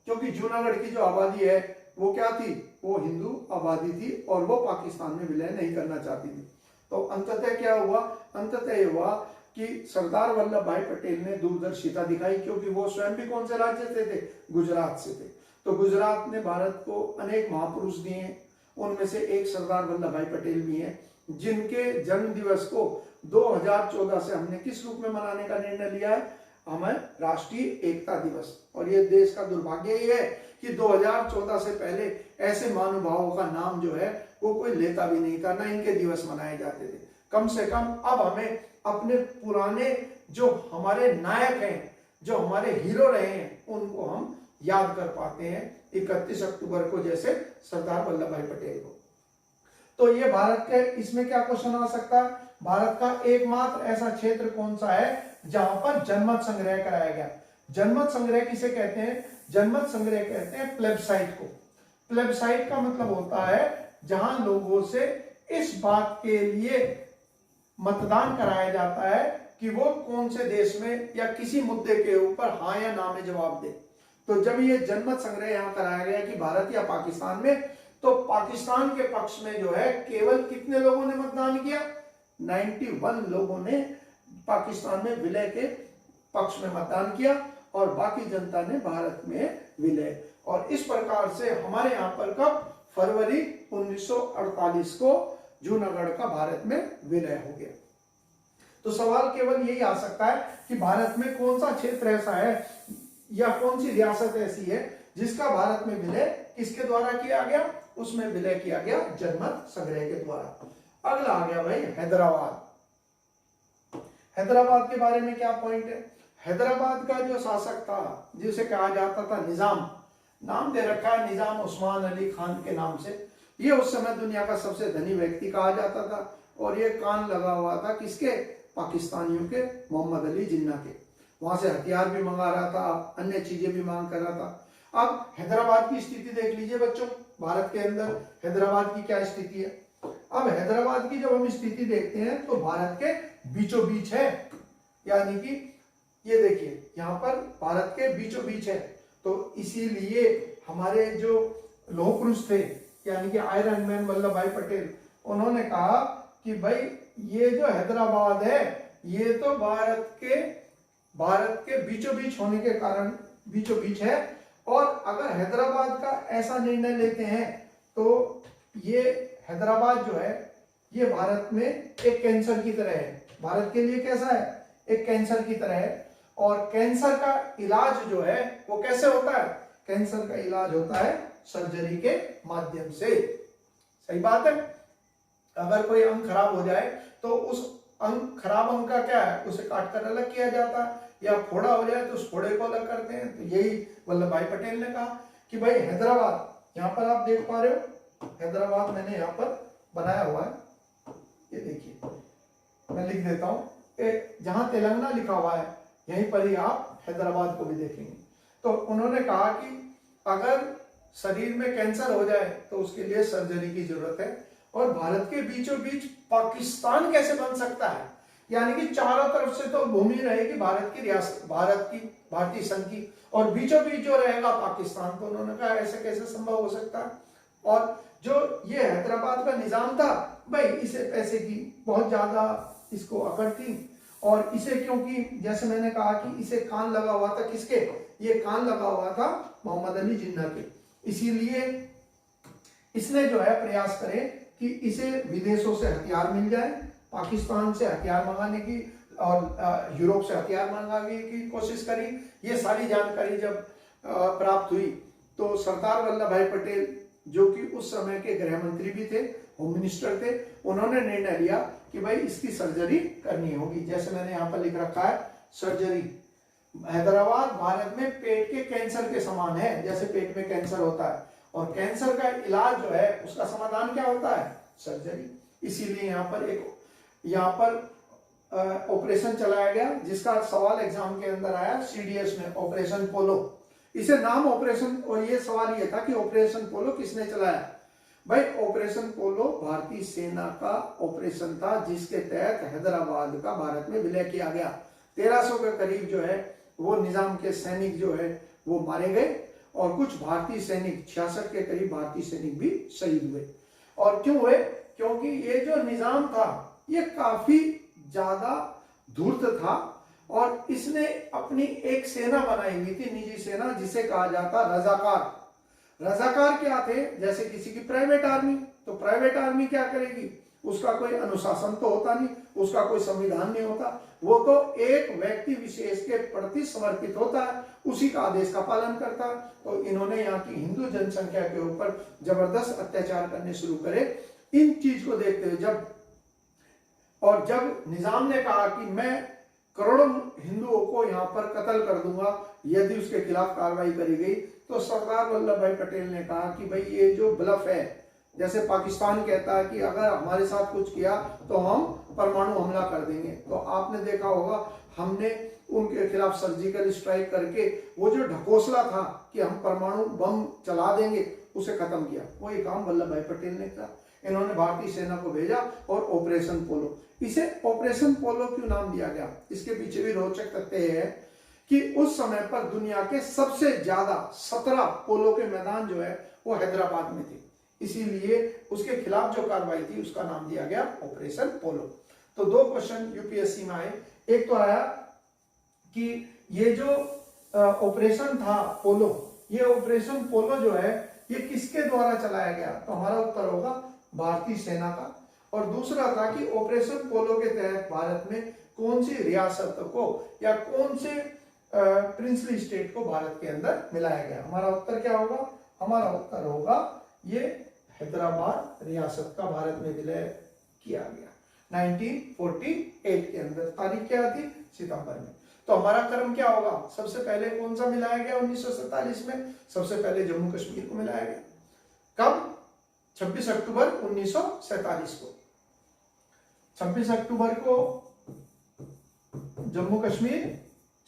क्योंकि जूनागढ़ की जो आबादी है वो क्या थी? वो हिंदू आबादी थी और वो पाकिस्तान में विलय नहीं करना चाहती थी। तो अंततः क्या हुआ? अंततः ये हुआ कि सरदार वल्लभ भाई पटेल ने दूरदर्शिता दिखाई, क्योंकि वो स्वयं भी कौन से राज्य से थे? गुजरात से थे। तो गुजरात ने भारत को अनेक महापुरुष दिए, उनमें से एक सरदार वल्लभ भाई पटेल भी हैं, जिनके जन्म दिवस को 2014 से हमने किस रूप में मनाने का निर्णय लिया है? हमें राष्ट्रीय एकता दिवस। और ये देश का दुर्भाग्य ही है कि 2014 से पहले ऐसे महानुभावों का नाम जो है वो कोई लेता भी नहीं था, ना इनके दिवस मनाए जाते थे। कम से कम अब हमें अपने पुराने जो हमारे नायक हैं, जो हमारे हीरो रहे हैं, उनको हम याद कर पाते हैं 31 अक्टूबर को, जैसे सरदार वल्लभ भाई पटेल को। तो ये भारत के, इसमें क्या क्वेश्चन आ सकता है? भारत का एकमात्र ऐसा क्षेत्र कौन सा है जहां पर जनमत संग्रह कराया गया? जनमत संग्रह किसे कहते हैं? जनमत संग्रह कहते हैं प्लेबसाइट को। प्लेबसाइट का मतलब होता है जहां लोगों से इस बात के लिए मतदान कराया जाता है कि वो कौन से देश में या किसी मुद्दे के ऊपर हाँ या ना में जवाब दे। तो जब ये जनमत संग्रह यहाँ कराया गया कि भारत या पाकिस्तान में, तो पाकिस्तान के पक्ष में जो है केवल कितने लोगों ने मतदान किया? 91 लोगों ने पाकिस्तान में विलय के पक्ष में मतदान किया और बाकी जनता ने भारत में विलय। और इस प्रकार से हमारे यहाँ पर कब? फरवरी 1948 को जूनागढ़ का भारत में विलय हो गया। तो सवाल केवल यही आ सकता है कि भारत में कौन सा क्षेत्र ऐसा है या कौन सी रियासत ऐसी है जिसका भारत में विलय किसके द्वारा किया गया? उसमें विलय किया गया जनमत संग्रह के द्वारा। अगला आ गया भाई हैदराबाद। हैदराबाद के बारे में क्या पॉइंट है? हैदराबाद का जो शासक था जिसे कहा जाता था निजाम, नाम दे रखा है निजाम उस्मान अली खान के नाम से। ये उस समय दुनिया का सबसे धनी व्यक्ति कहा जाता था और ये कान लगा हुआ था किसके? पाकिस्तानियों के, मोहम्मद अली जिन्ना के। वहां से हथियार भी मंगा रहा था, अन्य चीजें भी मांग कर रहा था। अब हैदराबाद की स्थिति देख लीजिए बच्चों, भारत के अंदर हैदराबाद की क्या स्थिति है। अब हैदराबाद की जब हम स्थिति देखते हैं तो भारत के बीचों बीच है, यानी कि ये देखिए यहाँ पर भारत के बीचों बीच है। तो इसीलिए हमारे जो लौह पुरुष थे यानी कि आयरन मैन वल्लभ भाई पटेल, उन्होंने कहा कि भाई ये जो हैदराबाद है ये तो भारत के बीचों बीच होने के कारण बीचों बीच है, और अगर हैदराबाद का ऐसा निर्णय लेते हैं तो ये हैदराबाद जो है ये भारत में एक कैंसर की तरह है। भारत के लिए कैसा है? एक कैंसर की तरह है। और कैंसर का इलाज जो है वो कैसे होता है? कैंसर का इलाज होता है सर्जरी के माध्यम से। सही बात है। अगर कोई अंग खराब हो जाए तो उस खराब अंग का क्या है? उसे काट कर अलग किया जाता है, या फोड़ा हो जाए तो उस फोड़े को अलग करते हैं। तो यही वल्लभ भाई पटेल ने कहा कि भाई हैदराबाद, यहाँ पर आप देख पा रहे हो हैदराबाद मैंने यहाँ पर बनाया हुआ है, ये देखिए मैं लिख देता हूँ। जहां तेलंगाना लिखा हुआ है यहीं पर ही आप हैदराबाद को भी देखेंगे। तो उन्होंने कहा कि अगर शरीर में कैंसर हो जाए तो उसके लिए सर्जरी की जरूरत है। और भारत के बीचों बीच पाकिस्तान कैसे बन सकता है? यानी कि चारों तरफ से तो भूमि रहेगी भारत की रियासत, भारतीय संघ की, और बीचों बीच जो रहेगा पाकिस्तान। तो उन्होंने कहा ऐसे कैसे संभव हो सकता है। और जो ये हैदराबाद का निजाम था भाई, इसे पैसे की बहुत ज्यादा इसको अकड़ थी। और इसे क्योंकि जैसे मैंने कहा कि इसे कान लगा हुआ था किसके? ये कान लगा हुआ था मोहम्मद अली जिन्ना के। इसीलिए इसने जो है प्रयास करे कि इसे विदेशों से हथियार मिल जाए, पाकिस्तान से हथियार मंगाने की और यूरोप से हथियार मंगाने की कोशिश करी। ये सारी जानकारी जब प्राप्त हुई तो सरदार वल्लभ भाई पटेल, जो कि उस समय के गृह मंत्री भी थे, होम मिनिस्टर थे, उन्होंने निर्णय लिया कि भाई इसकी सर्जरी करनी होगी। जैसे मैंने यहाँ पर लिख रखा है सर्जरी। हैदराबाद भारत में पेट के कैंसर के समान है, जैसे पेट में कैंसर होता है, और कैंसर का इलाज जो है उसका समाधान क्या होता है? सर्जरी। इसीलिए यहाँ पर ऑपरेशन चलाया गया, जिसका सवाल एग्जाम के अंदर आया सीडीएस में, ऑपरेशन पोलो। इसे नाम ऑपरेशन, और ये सवाल ये था कि ऑपरेशन पोलो किसने चलाया? भाई ऑपरेशन पोलो भारतीय सेना का ऑपरेशन था, जिसके तहत हैदराबाद का भारत में विलय किया गया। 1300 के करीब जो है वो निजाम के सैनिक जो है वो मारे गए, और कुछ भारतीय सैनिक 66 के करीब भारतीय सैनिक भी शहीद हुए। और क्यों हुए? क्योंकि ये जो निजाम था ये काफी ज्यादा धूर्त था, और इसने अपनी एक सेना बनाई हुई थी, निजी सेना, जिसे कहा जाता रजाकार। रजाकार क्या थे? जैसे किसी की प्राइवेट आर्मी, तो प्राइवेट आर्मी क्या करेगी? उसका कोई अनुशासन तो होता नहीं, उसका कोई संविधान नहीं होता, वो तो एक व्यक्ति विशेष के प्रति समर्पित होता है, उसी का आदेश का पालन करता है। तो इन्होंने यहाँ की हिंदू जनसंख्या के ऊपर जबरदस्त अत्याचार करने शुरू करे। इन चीज को देखते हुए जब निजाम ने कहा कि मैं करोड़ों हिंदुओं को यहाँ पर कत्ल कर दूंगा यदि उसके खिलाफ कार्रवाई करी गई, तो सरदार वल्लभ भाई पटेल ने कहा कि भाई ये जो ब्लफ है, जैसे पाकिस्तान कहता है कि अगर हमारे साथ कुछ किया तो हम परमाणु हमला कर देंगे, तो आपने देखा होगा हमने उनके खिलाफ सर्जिकल स्ट्राइक करके वो जो ढकोसला था कि हम परमाणु बम चला देंगे, उसे खत्म किया। वही काम वल्लभ भाई पटेल ने किया। इन्होंने भारतीय सेना को भेजा और ऑपरेशन पोलो। इसे ऑपरेशन पोलो क्यों नाम दिया गया, इसके पीछे भी रोचक तथ्य है कि उस समय पर दुनिया के सबसे ज्यादा 17 पोलो के मैदान जो है वो हैदराबाद में थे, इसीलिए उसके खिलाफ जो कार्रवाई थी उसका नाम दिया गया ऑपरेशन पोलो। तो 2 क्वेश्चन यूपीएससी में आए। एक तो आया कि ये जो ऑपरेशन था पोलो, ये ऑपरेशन पोलो जो है ये किसके द्वारा चलाया गया, तो हमारा उत्तर होगा भारतीय सेना का। और दूसरा था कि ऑपरेशन पोलो के तहत भारत में कौन सी रियासत को या कौन से प्रिंसली स्टेट को भारत के अंदर मिलाया गया। हमारा उत्तर क्या होगा, हमारा उत्तर होगा ये हैदराबाद रियासत का भारत में विलय किया गया 1948 के अंदर। तारीख क्या थी, सितंबर में। तो हमारा क्रम क्या होगा, सबसे पहले कौन सा मिलाया गया 1947 में, सबसे पहले जम्मू कश्मीर को मिलाया गया। कब, 26 अक्टूबर 1947 को। 26 अक्टूबर को जम्मू कश्मीर,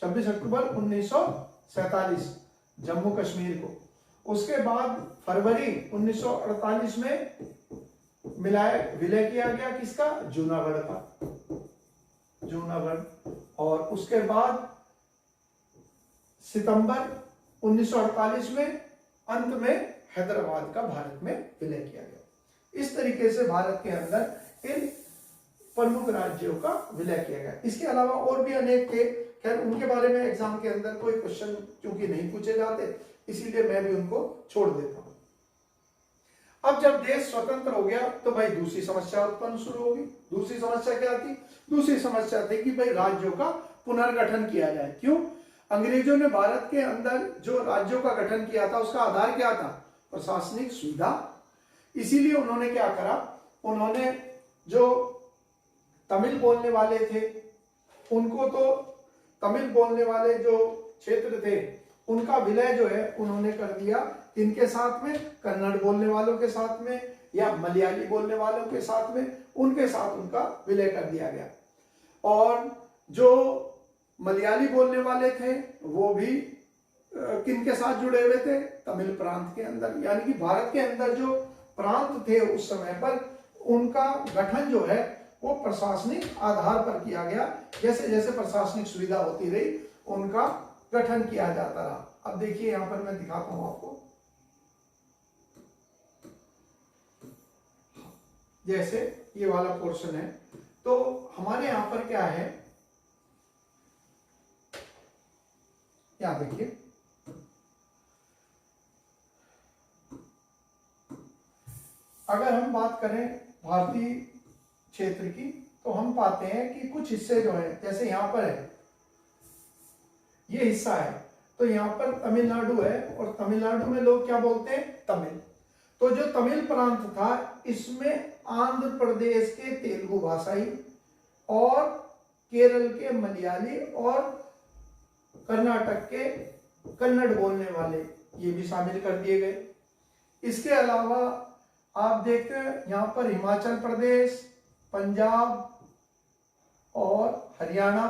26 अक्टूबर 1947 जम्मू कश्मीर को। उसके बाद फरवरी 1948 में विलय किया गया किसका, जूनागढ़ का, जूनागढ़। और उसके बाद सितंबर 1948 में अंत में हैदराबाद का भारत में विलय किया गया। इस तरीके से भारत के अंदर इन प्रमुख राज्यों का विलय किया गया। इसके अलावा और भी अनेक थे, खैर उनके बारे में एग्जाम के अंदर कोई क्वेश्चन क्योंकि नहीं पूछे जाते, इसीलिए मैं भी उनको छोड़ देता हूं। अब जब देश स्वतंत्र हो गया तो भाई दूसरी समस्या उत्पन्न शुरू होगी। दूसरी समस्या क्या थी, दूसरी समस्या थी कि भाई राज्यों का पुनर्गठन किया जाए। क्यों, अंग्रेजों ने भारत के अंदर जो राज्यों का गठन किया था उसका आधार क्या था, प्रशासनिक सुविधा। इसीलिए उन्होंने क्या करा, उन्होंने जो तमिल बोलने वाले थे उनको, तो तमिल बोलने वाले जो क्षेत्र थे उनका विलय जो है उन्होंने कर दिया इनके साथ में, कन्नड़ बोलने वालों के साथ में या मलयाली बोलने वालों के साथ में, उनके साथ उनका विलय कर दिया गया। और जो मलयाली बोलने वाले थे वो भी किन के साथ जुड़े हुए थे, तमिल प्रांत के अंदर। यानी कि भारत के अंदर जो प्रांत थे उस समय पर उनका गठन जो है वो प्रशासनिक आधार पर किया गया। जैसे जैसे प्रशासनिक सुविधा होती रही उनका गठन किया जाता रहा। अब देखिए यहां पर मैं दिखाता हूं आपको, जैसे ये वाला पोर्शन है तो हमारे यहां पर क्या है, यहां देखिए अगर हम बात करें भारतीय क्षेत्र की तो हम पाते हैं कि कुछ हिस्से जो है, जैसे यहां पर है ये हिस्सा है, तो यहाँ पर तमिलनाडु है और तमिलनाडु में लोग क्या बोलते हैं, तमिल। तो जो तमिल प्रांत था इसमें आंध्र प्रदेश के तेलुगु भाषाई और केरल के मलयाली और कर्नाटक के कन्नड़ बोलने वाले ये भी शामिल कर दिए गए। इसके अलावा आप देखते हैं यहाँ पर हिमाचल प्रदेश, पंजाब और हरियाणा,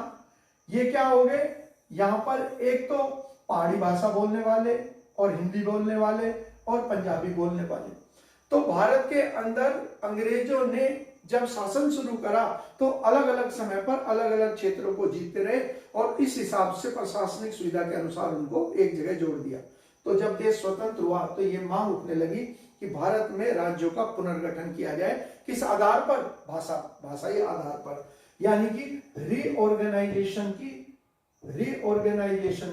ये क्या हो गए, यहाँ पर एक तो पहाड़ी भाषा बोलने वाले और हिंदी बोलने वाले और पंजाबी बोलने वाले। तो भारत के अंदर अंग्रेजों ने जब शासन शुरू करा तो अलग अलग समय पर अलग अलग क्षेत्रों को जीतते रहे और इस हिसाब से प्रशासनिक सुविधा के अनुसार उनको एक जगह जोड़ दिया। तो जब देश स्वतंत्र हुआ तो ये मांग उठने लगी कि भारत में राज्यों का पुनर्गठन किया जाए। किस आधार पर, भाषाई आधार पर, यानी कि रीऑर्गेनाइजेशन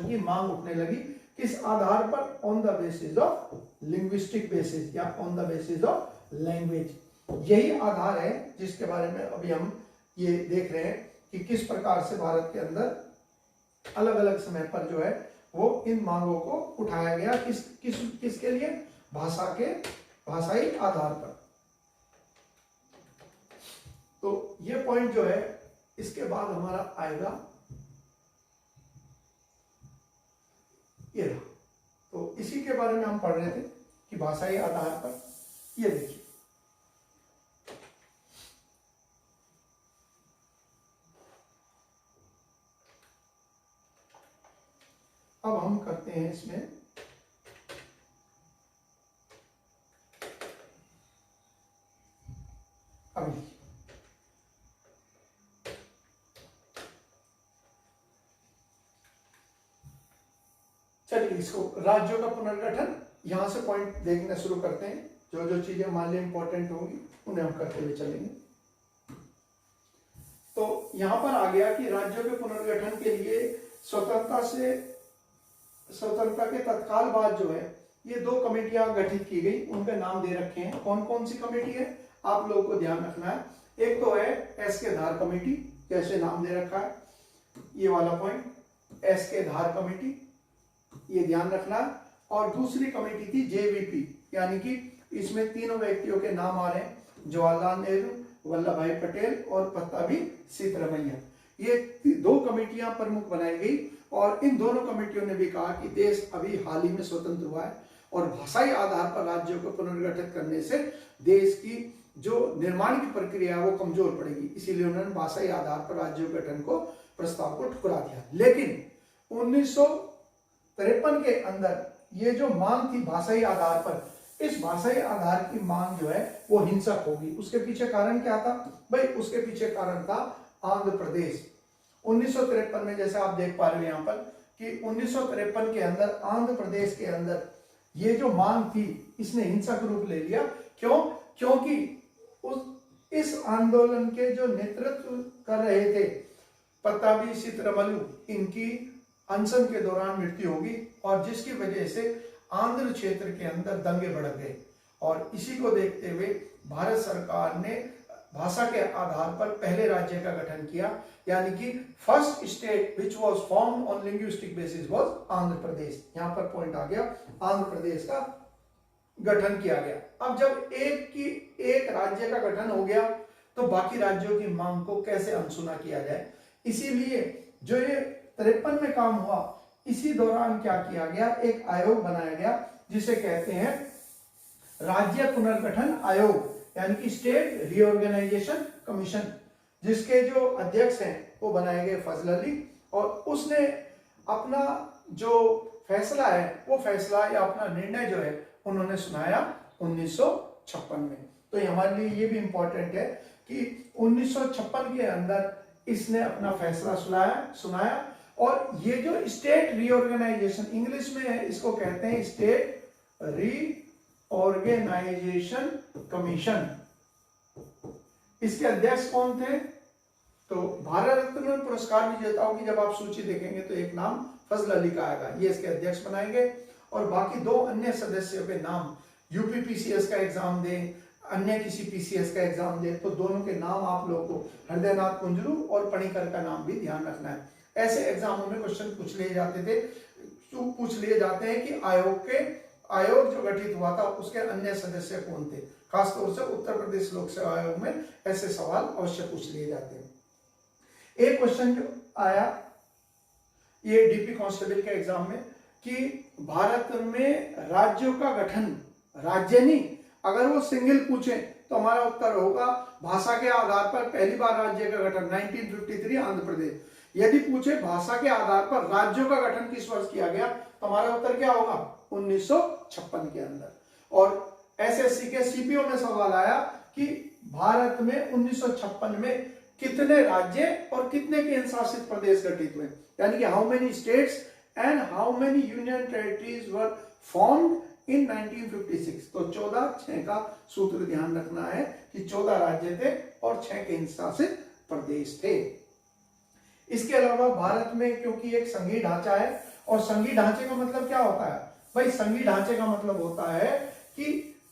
की मांग उठने लगी। किस आधार पर, on the basis of linguistic basis या on the basis of language. यही आधार है जिसके बारे में अभी हम ये देख रहे हैं कि किस प्रकार से भारत के अंदर अलग अलग समय पर जो है वो इन मांगों को उठाया गया। किसके लिए, भाषाई आधार पर। तो ये पॉइंट जो है इसके बाद हमारा आएगा ये रहा। तो इसी के बारे में हम पढ़ रहे थे कि भाषाई आधार पर। ये देखिए अब हम करते हैं इसमें अभी चलिए इसको राज्यों का पुनर्गठन यहां से पॉइंट देखना शुरू करते हैं। जो जो चीजें मान लीजिए इंपॉर्टेंट होंगी उन्हें हम करते हुए चलेंगे। तो यहां पर आ गया कि राज्यों के पुनर्गठन के लिए स्वतंत्रता के तत्काल बाद जो है ये 2 कमेटियां गठित की गई, उनके नाम दे रखे हैं। कौन कौन सी कमेटी है आप लोगों को ध्यान रखना है। एक तो है एस के धार कमेटी, जैसे नाम दे रखा है ये वाला पॉइंट, एस के धार कमेटी, ये ध्यान रखना। और दूसरी कमेटी थी जेवीपी, यानी कि इसमें तीनों व्यक्तियों के नाम आ रहे हैं, जवाहरलाल नेहरू, वल्लभ भाई पटेल और पट्टाभी सिद्धरामैया। ये 2 कमेटियां प्रमुख बनाई गई और इन दोनों कमेटियों ने भी कहा कि देश अभी हाल ही में स्वतंत्र हुआ है और भाषाई आधार पर राज्यों को पुनर्गठित करने से देश की जो निर्माण की प्रक्रिया है वो कमजोर पड़ेगी, इसीलिए उन्होंने भाषाई आधार पर राज्यों गठन को प्रस्ताव को ठुकरा दिया। लेकिन 1953 के अंदर ये जो मांग थी भाषाई आधार पर, इस भाषाई आधार की मांग जो है वो हिंसक होगी। उसके पीछे कारण क्या था भाई? उसके पीछे कारण था आंध्र प्रदेश। 1953 में जैसे आप देख पा रहे हो यहाँ पर कि 1953 के अंदर आंध्र प्रदेश के अंदर ये जो मांग थी इसने हिंसक रूप ले लिया। क्यों? क्योंकि इस आंदोलन के जो नेतृत्व कर रहे थे पट्टाभी सिद्धरामैया, इनकी अनशन के दौरान मृत्यु होगी और जिसकी वजह से आंध्र क्षेत्र के अंदर दंगे भड़क गए। और इसी को देखते हुए भारत सरकार ने भाषा के आधार पर पहले राज्य का गठन किया, यानी कि first state which was formed on linguistic basis was Andhra Pradesh. यहां पर पॉइंट आ गया, आंध्र प्रदेश का गठन किया गया। अब जब एक राज्य का गठन हो गया तो बाकी राज्यों की मांग को कैसे अनसुना किया जाए, इसीलिए जो ये 53 में काम हुआ, इसी दौरान क्या किया गया, एक आयोग बनाया गया जिसे कहते हैं राज्य पुनर्गठन आयोग, यानी कि स्टेट रीऑर्गेनाइजेशन कमीशन, जिसके जो अध्यक्ष हैं वो बनाए गए फजल अली। और उसने अपना जो फैसला है वो फैसला या अपना निर्णय जो है उन्होंने सुनाया 1956 में। तो हमारे लिए ये भी इंपॉर्टेंट है कि 1956 के अंदर इसने अपना फैसला सुनाया। और ये जो स्टेट रीऑर्गेनाइजेशन, इंग्लिश में है इसको कहते हैं स्टेट रीऑर्गेनाइजेशन कमीशन, इसके अध्यक्ष कौन थे? तो भारत रत्न पुरस्कार विजेताओं की जब आप सूची देखेंगे तो एक नाम फजल अली का आएगा, ये इसके अध्यक्ष बनाएंगे। और बाकी 2 अन्य सदस्यों के नाम, यूपी पीसीएस का एग्जाम दे, अन्य किसी पीसीएस का एग्जाम दे, तो दोनों के नाम आप लोगों को हृदयनाथ कुंजरू और पणिकर का नाम भी ध्यान रखना है। ऐसे एग्जामों में क्वेश्चन पूछ लिए जाते हैं कि आयोग जो गठित हुआ था उसके अन्य सदस्य कौन थे। खासतौर से उत्तर प्रदेश लोक सेवा आयोग में ऐसे सवाल अवश्य पूछ लिए जाते हैं। एक क्वेश्चन जो आया ये डीपी कांस्टेबल के एग्जाम में कि भारत में राज्यों का गठन, राज्य नहीं, अगर वो सिंगल पूछे तो हमारा उत्तर होगा भाषा के आधार पर पहली बार राज्य का गठन 1953 आंध्र प्रदेश। यदि पूछे भाषा के आधार पर राज्यों का गठन किस वर्ष किया गया तो हमारा उत्तर क्या होगा 1956 के अंदर। और एसएससी के सीपीओ में सवाल आया कि भारत में 1956 में कितने राज्य और कितने केंद्र शासित प्रदेश गठित हुए, यानी कि how many states and how many union territories were formed in 1956। तो 14-6 का सूत्र ध्यान रखना है कि 14 राज्य थे और 6 केंद्र शासित प्रदेश थे। इसके अलावा भारत में क्योंकि एक संघीय ढांचा है, और संघीय ढांचे का मतलब क्या होता है भाई? संघीय ढांचे का मतलब होता है कि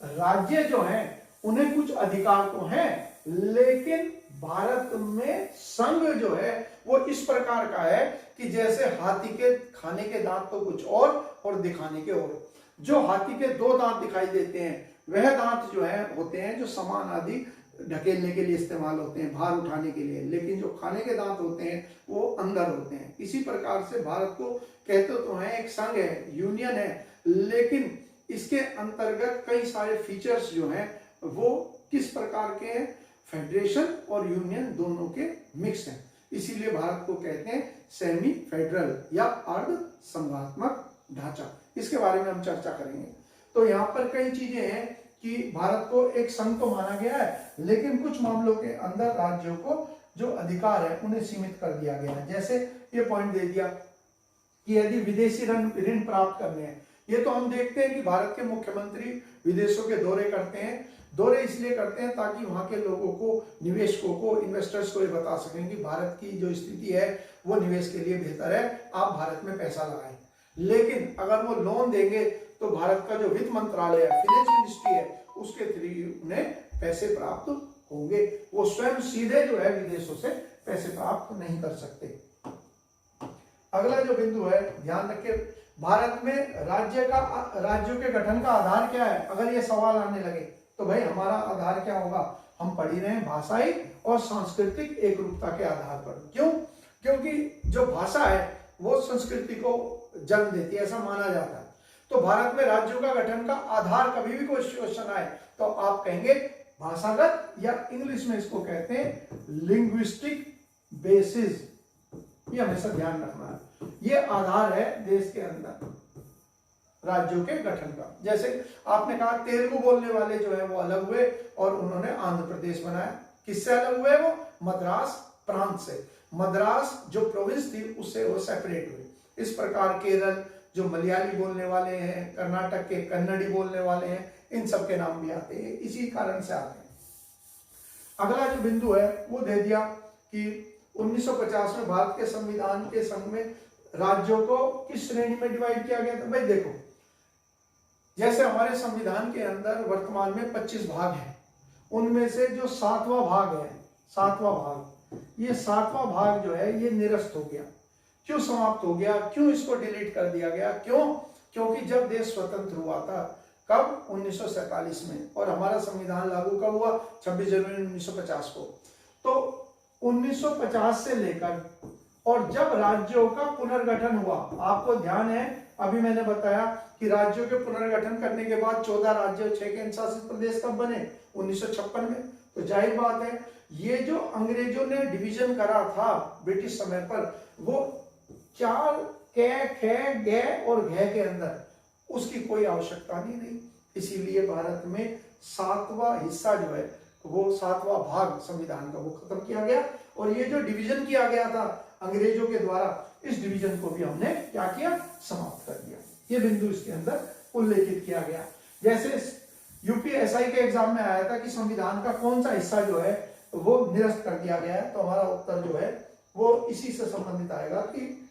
राज्य जो हैं उन्हें कुछ अधिकार तो हैं, लेकिन भारत में संघ जो है वो इस प्रकार का है कि जैसे हाथी के खाने के दांत तो कुछ और दिखाने के और। जो हाथी के 2 दांत दिखाई देते हैं वह दांत जो है होते हैं जो सामान आदि ढकेलने के लिए इस्तेमाल होते हैं, भार उठाने के लिए, लेकिन जो खाने के दांत होते हैं वो अंदर होते हैं। इसी प्रकार से भारत को कहते तो हैं एक संघ है, यूनियन है, लेकिन इसके अंतर्गत कई सारे फीचर्स जो हैं वो किस प्रकार के हैं? फेडरेशन और यूनियन दोनों के मिक्स हैं। इसीलिए भारत को कहते हैं सेमी फेडरल या अर्ध संघात्मक ढांचा। इसके बारे में हम चर्चा करेंगे। तो यहाँ पर कई चीजें हैं कि भारत को एक संघ तो माना गया है, लेकिन कुछ मामलों के अंदर राज्यों को जो अधिकार है उन्हें सीमित कर दिया गया है। जैसे ये पॉइंट दे दिया कि यदि विदेशी ऋण प्राप्त करने हैं, ये तो हम देखते हैं कि भारत के मुख्यमंत्री विदेशों के दौरे करते हैं। दौरे इसलिए करते हैं ताकि वहां के लोगों को, निवेशकों को, इन्वेस्टर्स को ये बता सकें कि भारत की जो स्थिति है वो निवेश के लिए बेहतर है, आप भारत में पैसा लगाएं। लेकिन अगर वो लोन देंगे तो भारत का जो वित्त मंत्रालय है, फाइनेंस मिनिस्ट्री है, उसके थ्रू उन्हें पैसे प्राप्त होंगे। वो स्वयं सीधे जो है विदेशों से पैसे प्राप्त नहीं कर सकते। अगला जो बिंदु है, ध्यान रखिए, भारत में राज्यों के गठन का आधार क्या है? अगर ये सवाल आने लगे तो भाई हमारा आधार क्या होगा? हम पढ़ ही रहे हैं, भाषाई और सांस्कृतिक एकरूपता के आधार पर। क्यों? क्योंकि जो भाषा है वो संस्कृति को जन्म देती है, ऐसा माना जाता है। तो भारत में राज्यों का गठन का आधार कभी भी कोई क्वेश्चन आए तो आप कहेंगे भाषागत, या इंग्लिश में इसको कहते हैं लिंग्विस्टिक बेसिस। ये हमेशा ध्यान रखना है, ये आधार है देश के अंदर राज्यों के गठन का। जैसे आपने कहा तेलुगु बोलने वाले जो है वो अलग हुए और उन्होंने आंध्र प्रदेश बनाया। किससे अलग हुए? वो मद्रास प्रांत से। मद्रास जो प्रोविंस थी उससे वो सेपरेट हुए। इस प्रकार केरल जो मलयाली बोलने वाले हैं, कर्नाटक के कन्नड़ी बोलने वाले हैं, इन सब के नाम भी आते हैं, इसी कारण से आते हैं। अगला जो बिंदु है वो दे दिया कि 1950 में भारत के संविधान के संग में राज्यों को किस श्रेणी में डिवाइड किया गया था? भाई देखो, जैसे हमारे संविधान के अंदर वर्तमान में 25 भाग हैं, उनमें से जो 7वां भाग है, 7वां भाग, ये 7वां भाग जो है ये निरस्त हो गया। क्यों समाप्त हो गया? क्यों इसको डिलीट कर दिया गया? क्यों? क्योंकि जब देश स्वतंत्र हुआ था, कब? 1947 में, और हमारा संविधान लागू कब हुआ? 26 जनवरी 1950 को। तो 1950 से लेकर और जब राज्यों का पुनर्गठन हुआ, आपको ध्यान है अभी मैंने बताया कि राज्यों के पुनर्गठन करने के बाद 14 राज्य, 6 केंद्र शासित प्रदेश कब बने? 1956 में। तो जाहिर बात है ये जो अंग्रेजों ने डिवीजन करा था ब्रिटिश समय पर, वो 4 कै, खे, गे और घे के अंदर, उसकी कोई आवश्यकता नहीं। इसीलिए भारत में 7वां हिस्सा जो है वो 7वां भाग संविधान का वो खत्म किया गया, और ये जो डिवीजन किया गया था अंग्रेजों के द्वारा, इस डिवीजन को भी हमने क्या किया? समाप्त कर दिया। ये बिंदु इसके अंदर उल्लेखित किया गया। जैसे यूपीएसआई के एग्जाम में आया था कि संविधान का कौन सा हिस्सा जो है वो निरस्त कर दिया गया है, तो हमारा उत्तर जो है वो इसी से संबंधित आएगा कि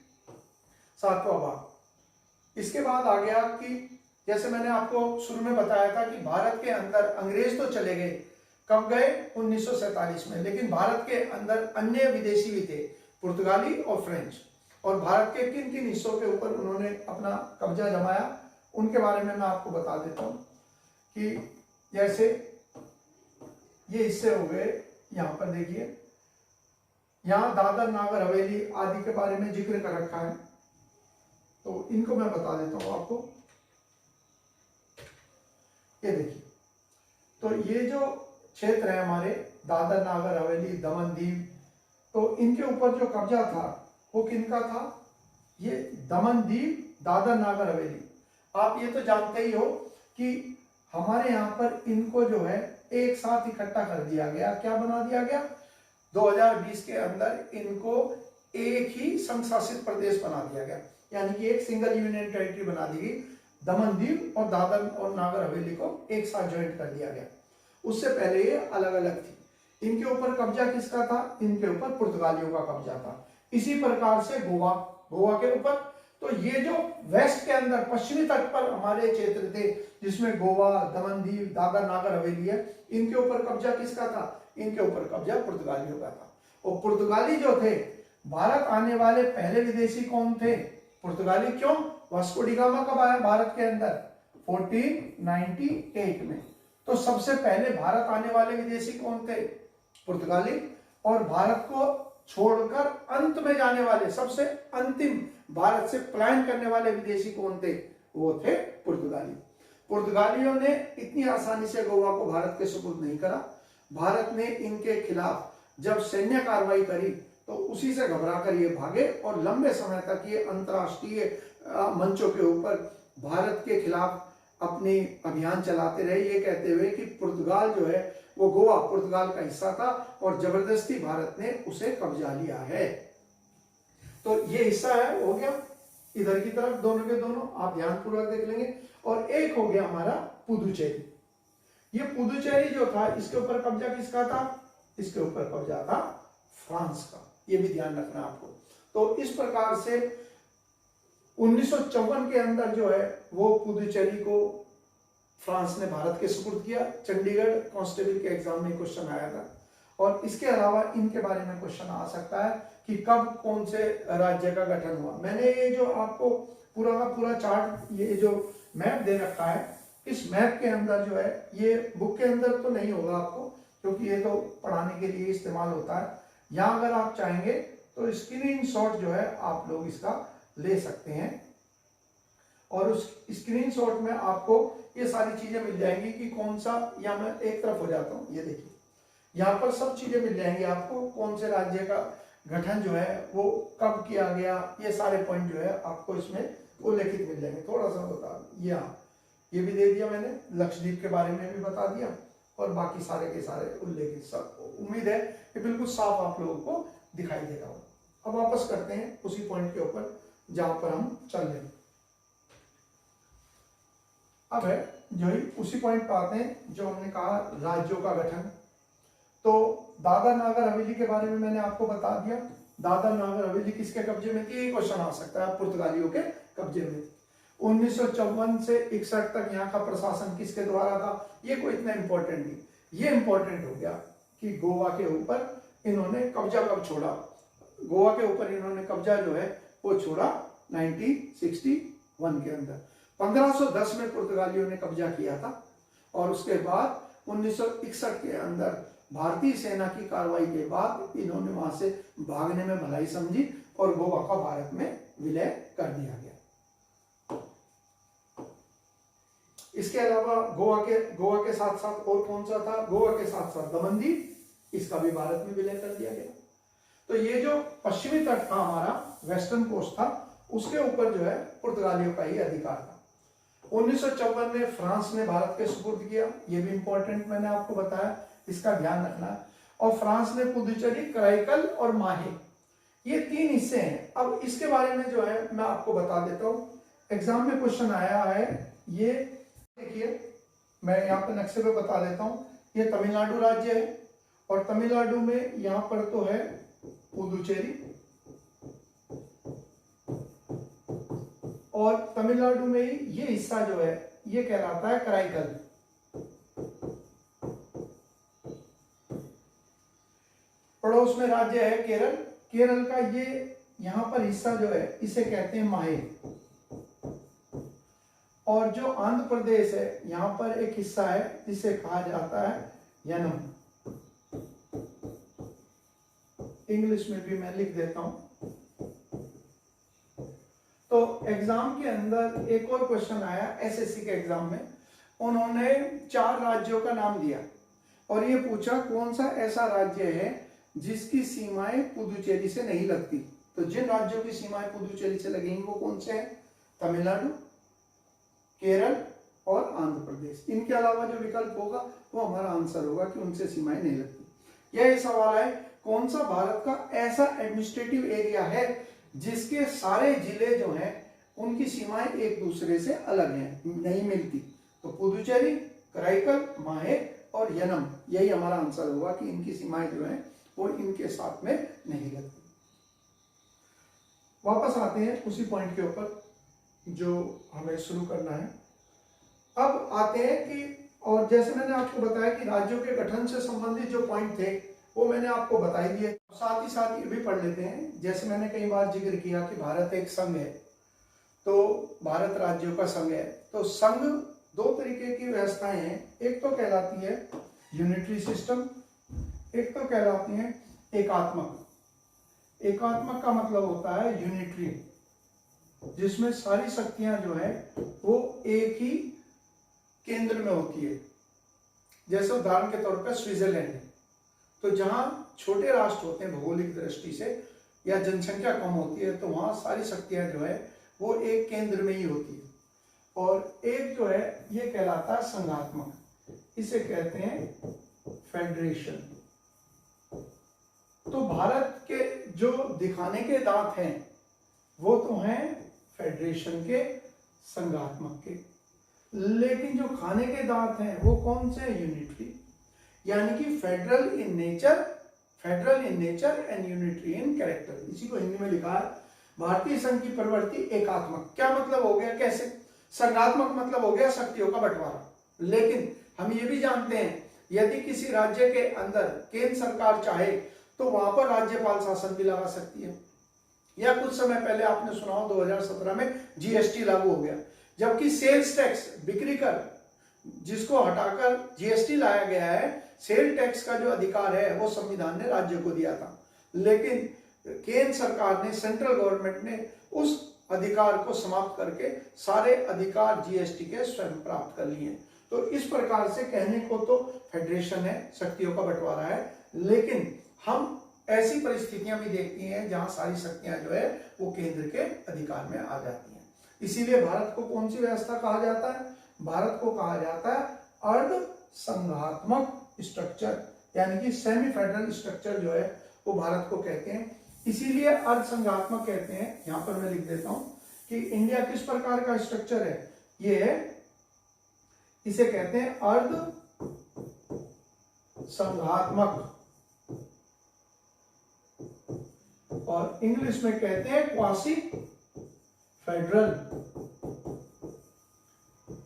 7वां भाग। इसके बाद आ गया कि जैसे मैंने आपको शुरू में बताया था कि भारत के अंदर अंग्रेज तो चले गए, कब गए? 1947 में, लेकिन भारत के अंदर अन्य विदेशी भी थे, पुर्तगाली और फ्रेंच। और भारत के किन किन हिस्सों के ऊपर उन्होंने अपना कब्जा जमाया, उनके बारे में मैं आपको बता देता हूं कि जैसे ये हिस्से हो गए, यहां पर देखिए, यहां दादर नगर हवेली आदि के बारे में जिक्र कर रखा है, तो इनको मैं बता देता हूं आपको। ये देखिए, तो ये जो क्षेत्र है हमारे दादर नगर हवेली, दमन दीव, तो इनके ऊपर जो कब्जा था वो किनका था? ये दमन दीव, दादर नगर हवेली। आप ये तो जानते ही हो कि हमारे यहाँ पर इनको जो है एक साथ इकट्ठा कर दिया गया। क्या बना दिया गया? 2020 के अंदर इनको एक ही संघ शासित प्रदेश बना दिया गया, यानी कि एक सिंगल यूनियन टेरिटरी बना दी गई। दमन दीव और दादर और नागर हवेली को एक साथ ज्वाइंट कर दिया गया। उससे पहले ये अलग अलग थी। इनके ऊपर कब्जा किसका था? इनके ऊपर पुर्तगालियों का कब्जा था। इसी प्रकार से गोवा के ऊपर, तो ये जो वेस्ट के अंदर पश्चिमी तट पर हमारे क्षेत्र थे जिसमें गोवा, दमन दीव, दादर नागर हवेली है, इनके ऊपर कब्जा किसका था? इनके ऊपर कब्जा पुर्तगालियों का था। और पुर्तगाली जो थे, भारत आने वाले पहले विदेशी कौन थे? पुर्तगाली। क्यों? वास्को डी गामा कब आया भारत के अंदर? 1498 में। तो सबसे पहले भारत आने वाले विदेशी कौन थे? पुर्तगाली। और भारत को छोड़कर अंत में जाने वाले, सबसे अंतिम भारत से पलायन करने वाले विदेशी कौन थे? वो थे पुर्तगाली। पुर्तगालियों ने इतनी आसानी से गोवा को भारत के सुपुर्द नहीं करा। भारत ने इनके खिलाफ जब सैन्य कार्रवाई करी तो उसी से घबरा कर ये भागे, और लंबे समय तक ये अंतर्राष्ट्रीय मंचों के ऊपर भारत के खिलाफ अपनी अभियान चलाते रहे, ये कहते हुए कि पुर्तगाल जो है वो गोवा पुर्तगाल का हिस्सा था और जबरदस्ती भारत ने उसे कब्जा लिया है। तो ये हिस्सा है, हो गया इधर की तरफ, दोनों के दोनों आप ध्यानपूर्वक देख लेंगे। और एक हो गया हमारा पुदुचेरी। ये पुदुचेरी जो था, इसके ऊपर कब्जा किसका था? इसके ऊपर कब्जा था फ्रांस का, ये भी ध्यान रखना आपको। तो इस प्रकार से 1954 के अंदर जो है वो पुदुचेरी को फ्रांस ने भारत के सुपुर्द किया। चंडीगढ़ कांस्टेबल के एग्जाम में क्वेश्चन आया था। और इसके अलावा इनके बारे में क्वेश्चन आ सकता है कि कब कौन से राज्य का गठन हुआ। मैंने ये जो आपको पूरा का पूरा चार्ट, ये जो मैप दे रखा है, इस मैप के अंदर जो है, ये बुक के अंदर तो नहीं होगा आपको, क्योंकि ये तो पढ़ाने के लिए इस्तेमाल होता है। यहाँ अगर आप चाहेंगे तो स्क्रीनशॉट जो है आप लोग इसका ले सकते हैं, और उस स्क्रीनशॉट में आपको ये सारी चीजें मिल जाएंगी कि कौन सा, या मैं एक तरफ हो जाता हूँ, ये देखिए यहाँ पर सब चीजें मिल जाएंगी आपको, कौन से राज्य का गठन जो है वो कब किया गया, ये सारे पॉइंट जो है आपको इसमें उल्लेखित मिल जाएंगे। थोड़ा सा बता, ये भी दे दिया मैंने, लक्षद्वीप के बारे में भी बता दिया, और बाकी सारे के सारे उल्लेखित सब। उम्मीद है कि बिल्कुल साफ आप लोगों को दिखाई दे रहा हो। अब वापस करते हैं उसी पॉइंट के ऊपर जहां पर हम चल रहे हैं। अब है जो ही उसी पॉइंट पर आते हैं जो हमने कहा राज्यों का गठन। तो दादर नगर हवेली के बारे में मैंने आपको बता दिया। दादर नगर हवेली किसके कब्जे में थी? ये क्वेश्चन आ सकता है, पुर्तगालियों के कब्जे में। 1954 से 61 तक यहाँ का प्रशासन किसके द्वारा था? ये कोई इतना इंपॉर्टेंट नहीं। ये इंपॉर्टेंट हो गया कि गोवा के ऊपर इन्होंने कब्जा कब छोड़ा। गोवा के ऊपर इन्होंने कब्जा जो है वो छोड़ा 1961 के अंदर। 1510 में पुर्तगालियों ने कब्जा किया था, और उसके बाद 1961 के अंदर भारतीय सेना की कार्रवाई के बाद इन्होंने वहां से भागने में भलाई समझी और गोवा का भारत में विलय कर दिया गया। इसके अलावा गोवा के साथ साथ और कौन सा था? गोवा के साथ साथ दमनदीव, इसका भी भारत में विलय कर दिया गया। तो ये जो पश्चिमी तट था हमारा, वेस्टर्न कोस्ट था, उसके ऊपर जो है पुर्तगालियों का ही अधिकार था। 1954 में फ्रांस ने भारत के सुपुर्द किया, ये भी इंपॉर्टेंट मैंने आपको बताया, इसका ध्यान रखना है। और फ्रांस ने पुदुचेरी, कराईकल और माहे, ये 3 हिस्से हैं। अब इसके बारे में जो है मैं आपको बता देता हूँ, एग्जाम में क्वेश्चन आया है। ये देखिए, मैं यहाँ पे नक्शे पे बता देता हूँ। ये तमिलनाडु राज्य है, और तमिलनाडु में यहाँ पर तो है पुदुचेरी, और तमिलनाडु में ही ये हिस्सा जो है ये कहलाता है कराईकल। पड़ोस में राज्य है केरल। केरल का ये यहां पर हिस्सा जो है इसे कहते हैं माहे। और जो आंध्र प्रदेश है, यहां पर एक हिस्सा है जिसे कहा जाता है यनम। इंग्लिश में भी मैं लिख देता हूं। तो एग्जाम के अंदर एक और क्वेश्चन आया एसएससी के एग्जाम में, उन्होंने 4 राज्यों का नाम दिया और ये पूछा कौन सा ऐसा राज्य है जिसकी सीमाएं पुदुचेरी से नहीं लगती। तो जिन राज्यों की सीमाएं पुदुचेरी से लगेंगी वो कौन से हैं? तमिलनाडु, केरल और आंध्र प्रदेश। इनके अलावा जो विकल्प होगा वो हमारा आंसर होगा कि उनसे सीमाएं नहीं लगती। यह सवाल है, कौन सा भारत का ऐसा एडमिनिस्ट्रेटिव एरिया है जिसके सारे जिले जो हैं उनकी सीमाएं एक दूसरे से अलग हैं, नहीं मिलती? तो पुदुचेरी, कराईकल, माहे और यनम, यही हमारा आंसर होगा कि इनकी सीमाएं जो हैं वो इनके साथ में नहीं लगती। वापस आते हैं उसी पॉइंट के ऊपर जो हमें शुरू करना है। अब आते हैं कि, और जैसे मैंने आपको बताया कि राज्यों के गठन से संबंधित जो पॉइंट थे वो मैंने आपको बता ही दिए। साथ ही साथ ये भी पढ़ लेते हैं, जैसे मैंने कई बार जिक्र किया कि भारत एक संघ है, तो भारत राज्यों का संघ है। तो संघ 2 तरीके की व्यवस्थाएं हैं, एक तो कहलाती है यूनिटरी सिस्टम, एक तो कहलाती है एकात्मक। एकात्मक का मतलब होता है यूनिटरी, जिसमें सारी शक्तियां जो है वो एक ही केंद्र में होती है। जैसे उदाहरण के तौर पर स्विट्जरलैंड है, तो जहां छोटे राष्ट्र होते हैं भौगोलिक दृष्टि से या जनसंख्या कम होती है, तो वहां सारी शक्तियां जो है वो एक केंद्र में ही होती है। और एक जो है ये कहलाता है संघात्मक, इसे कहते हैं फेडरेशन। तो भारत के जो दिखाने के दांत हैं वो तो हैं फेडरेशन के, संघात्मक के, लेकिन जो खाने के दांत हैं वो कौन से हैं? यूनिटरी, यानी कि federal in nature and unitary in character. इसी को हिंदी में लिखा है भारतीय संघ की प्रवृत्ति एकात्मक। क्या मतलब हो गया? कैसे? संघात्मक मतलब हो गया शक्तियों का बंटवारा, लेकिन हम ये भी जानते हैं यदि किसी राज्य के अंदर केंद्र सरकार चाहे तो वहां पर राज्यपाल शासन भी लगा सकती है। या कुछ समय पहले आपने सुना हो 2017 में जीएसटी लागू हो गया, जबकि सेल्स टैक्स, बिक्री कर, जिसको हटाकर जीएसटी लाया गया है, सेल टैक्स का जो अधिकार है वो संविधान ने राज्य को दिया था, लेकिन केंद्र सरकार ने, सेंट्रल गवर्नमेंट ने उस अधिकार को समाप्त करके सारे अधिकार जीएसटी के स्वयं प्राप्त कर लिए। तो इस प्रकार से कहने को तो फेडरेशन है, शक्तियों का बंटवारा है, लेकिन हम ऐसी परिस्थितियां भी देखती हैं जहां सारी शक्तियां जो है वो केंद्र के अधिकार में आ जाती हैं। इसीलिए भारत को कौन सी व्यवस्था कहा जाता है? भारत को कहा जाता है अर्ध संघात्मक स्ट्रक्चर, यानी कि सेमी फेडरल स्ट्रक्चर जो है वो भारत को कहते हैं। इसीलिए अर्ध संघात्मक कहते हैं। यहां पर मैं लिख देता हूं कि इंडिया किस प्रकार का स्ट्रक्चर है, ये है, इसे कहते हैं अर्ध संघात्मक, और इंग्लिश में कहते हैं क्वासी फेडरल।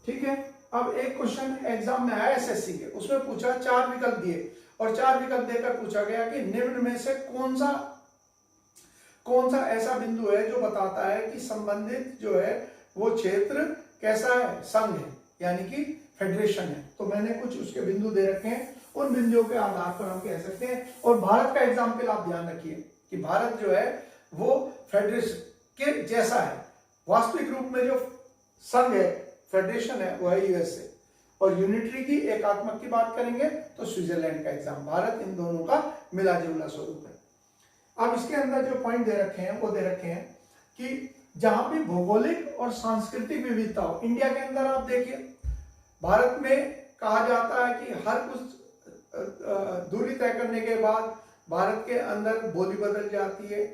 ठीक है। अब एक क्वेश्चन एग्जाम में आया एसएससी के, उसमें पूछा, 4 विकल्प दिए और 4 विकल्प देकर पूछा गया कि निम्न में से कौन सा ऐसा बिंदु है जो बताता है कि संबंधित जो है वो क्षेत्र कैसा है? संघ है, यानी कि फेडरेशन है। तो मैंने कुछ उसके बिंदु दे रखे हैं, उन बिंदुओं के आधार पर हम कह सकते हैं। और भारत का एग्जाम्पल आप ध्यान रखिए कि भारत जो है वो फेडरेशन के जैसा है। वास्तविक रूप में जो संघ है, फेडरेशन है, वो है यूएसए। और यूनिटरी की, एकात्मक की बात करेंगे तो स्विट्जरलैंड का एग्जाम। भारत इन दोनों का मिला जुला स्वरूप है। अब इसके अंदर जो पॉइंट दे रखे हैं वो दे रखे हैं कि जहां भी भौगोलिक और सांस्कृतिक विविधता हो, इंडिया के अंदर आप देखिए, भारत में कहा जाता है कि हर कुछ दूरी तय करने के बाद भारत के अंदर बोली बदल जाती है,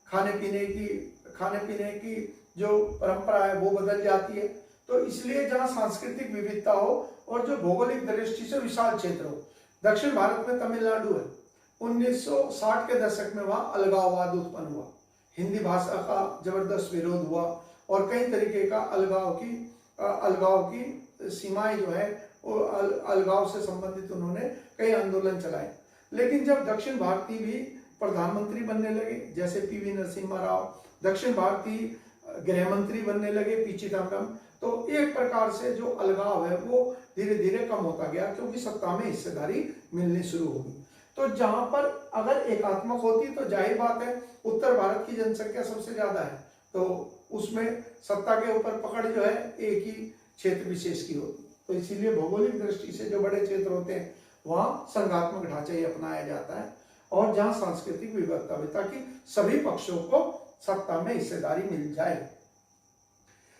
खाने पीने की जो परंपरा है वो बदल जाती है। तो इसलिए जहां सांस्कृतिक विविधता हो और जो भौगोलिक दृष्टि से विशाल क्षेत्र हो, दक्षिण भारत में तमिलनाडु है, 1960 के दशक में वहां अलगाववाद उत्पन्न हुआ, हिंदी भाषा का जबरदस्त विरोध हुआ और कई तरीके का अलगाव की सीमाएं जो है वो अलगाव से संबंधित उन्होंने कई आंदोलन चलाए। लेकिन जब दक्षिण भारतीय भी प्रधानमंत्री बनने लगे, जैसे पीवी नरसिम्हा राव, दक्षिण भारतीय गृह मंत्री बनने लगे पी चिदम्बरम, तो एक प्रकार से जो अलगाव है वो धीरे धीरे कम होता गया, क्योंकि सत्ता में हिस्सेदारी मिलनी शुरू होगी। तो जहां पर अगर एकात्मक होती तो जाहिर बात है उत्तर भारत की जनसंख्या सबसे ज्यादा है, तो उसमें सत्ता के ऊपर पकड़ जो है एक ही क्षेत्र विशेष की होती। तो इसीलिए भौगोलिक दृष्टि से जो बड़े क्षेत्र होते हैं वहां संघात्मक ढांचा ही अपनाया जाता है, और जहां सांस्कृतिक विविधता हो, ताकि सभी पक्षों को सत्ता में हिस्सेदारी मिल जाए।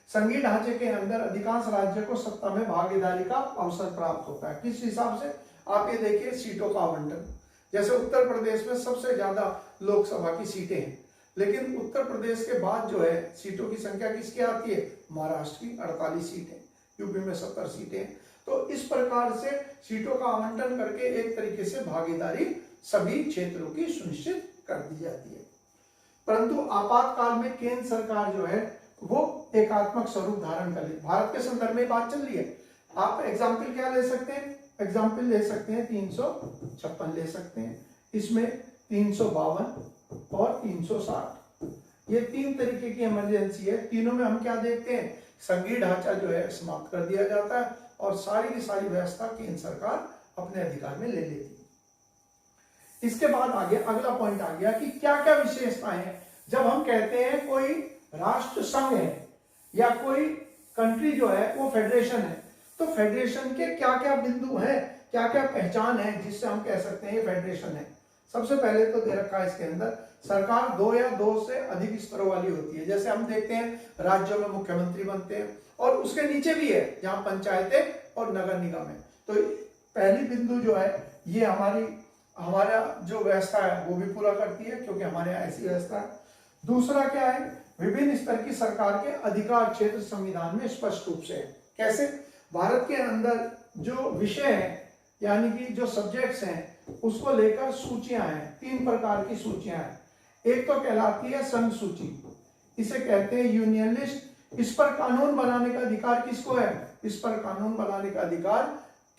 संघीय ढांचे के अंदर अधिकांश राज्य को सत्ता में भागीदारी का अवसर प्राप्त होता है। किस हिसाब से? आप ये देखिए सीटों का आवंटन। जैसे उत्तर प्रदेश में सबसे ज्यादा लोकसभा की सीटें हैं, लेकिन उत्तर प्रदेश के बाद जो है सीटों की संख्या किसकी आती है? महाराष्ट्र की 48 सीटें, यूपी में 70 सीटें। तो इस प्रकार से सीटों का आवंटन करके एक तरीके से भागीदारी सभी क्षेत्रों की सुनिश्चित कर दी जाती है। परंतु आपातकाल में केंद्र सरकार जो है वो एकात्मक स्वरूप धारण कर ली। भारत के संदर्भ में बात चल रही है। आप एग्जाम्पल क्या ले सकते हैं? एग्जाम्पल ले सकते हैं 356 ले सकते हैं, इसमें 352 और 360, ये 3 तरीके की इमरजेंसी है। तीनों में हम क्या देखते हैं? संघीय ढांचा जो है समाप्त कर दिया जाता है और सारी की सारी व्यवस्था केंद्र सरकार अपने अधिकार में ले लेती है। इसके बाद आगे अगला पॉइंट आ गया कि क्या क्या विशेषताएं हैं जब हम कहते हैं कोई राष्ट्र संघ है या कोई कंट्री जो है वो फेडरेशन है। तो फेडरेशन के क्या क्या बिंदु हैं, क्या क्या पहचान है जिससे हम कह सकते हैं ये फेडरेशन है। सबसे पहले तो दे रखा है इसके अंदर, सरकार 2 या 2 से अधिक स्तरों वाली होती है। जैसे हम देखते हैं राज्यों में मुख्यमंत्री बनते हैं और उसके नीचे भी है जहां पंचायतें और नगर निगम है। तो पहली बिंदु जो है ये हमारा जो व्यवस्था है वो भी पूरा करती है, क्योंकि हमारे यहाँ ऐसी व्यवस्था है। दूसरा क्या है, विभिन्न स्तर की सरकार के अधिकार क्षेत्र संविधान में स्पष्ट रूप से है। कैसे? भारत के अंदर जो विषय है यानी कि जो सब्जेक्ट्स हैं उसको लेकर सूचियां हैं, 3 प्रकार की सूचियां हैं। एक तो कहलाती है संघ सूची, इसे कहते हैं यूनियन लिस्ट। इस पर कानून बनाने का अधिकार किसको है? इस पर कानून बनाने का अधिकार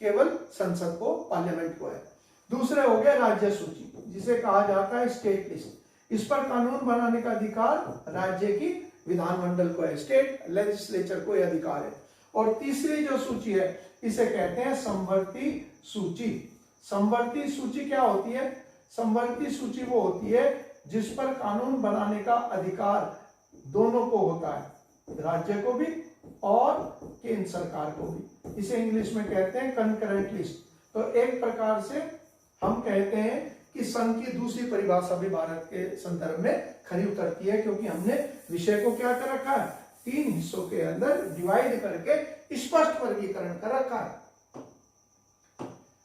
केवल संसद को, पार्लियामेंट को है। दूसरे हो गया राज्य सूची, जिसे कहा जाता है स्टेट लिस्ट। इस पर कानून बनाने का अधिकार राज्य की विधानमंडल को है, स्टेट लेजिस्लेचर को यह अधिकार है। और तीसरी जो सूची है इसे कहते हैं समवर्ती सूची। समवर्ती सूची क्या होती है? समवर्ती सूची वो होती है जिस पर कानून बनाने का अधिकार दोनों को होता है, राज्य को भी और केंद्र सरकार को भी। इसे इंग्लिश में कहते हैं कंकरेंट लिस्ट। तो एक प्रकार से हम कहते हैं कि संघ की दूसरी परिभाषा भी भारत के संदर्भ में खरी उतरती है, क्योंकि हमने विषय को क्या कर रखा है, 3 हिस्सों के अंदर डिवाइड करके स्पष्ट वर्गीकरण कर रखा है।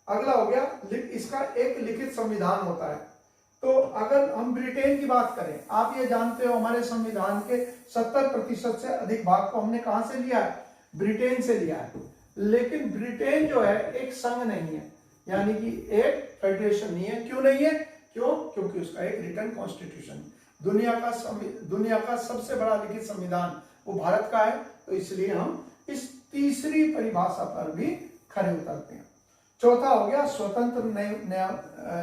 अगला हो गया, इसका एक लिखित संविधान होता है। तो अगर हम ब्रिटेन की बात करें, आप ये जानते हो हमारे संविधान के 70% से अधिक भाग को हमने कहां से लिया है? ब्रिटेन से लिया है। लेकिन ब्रिटेन जो है एक संघ नहीं है, यानी कि एक फेडरेशन नहीं है। क्यों नहीं है? क्योंकि उसका एक रिटन कॉन्स्टिट्यूशन। दुनिया का सबसे बड़ा लिखित संविधान वो भारत का है। तो इसलिए हम इस तीसरी परिभाषा पर भी खरे उतरते हैं। चौथा हो गया स्वतंत्र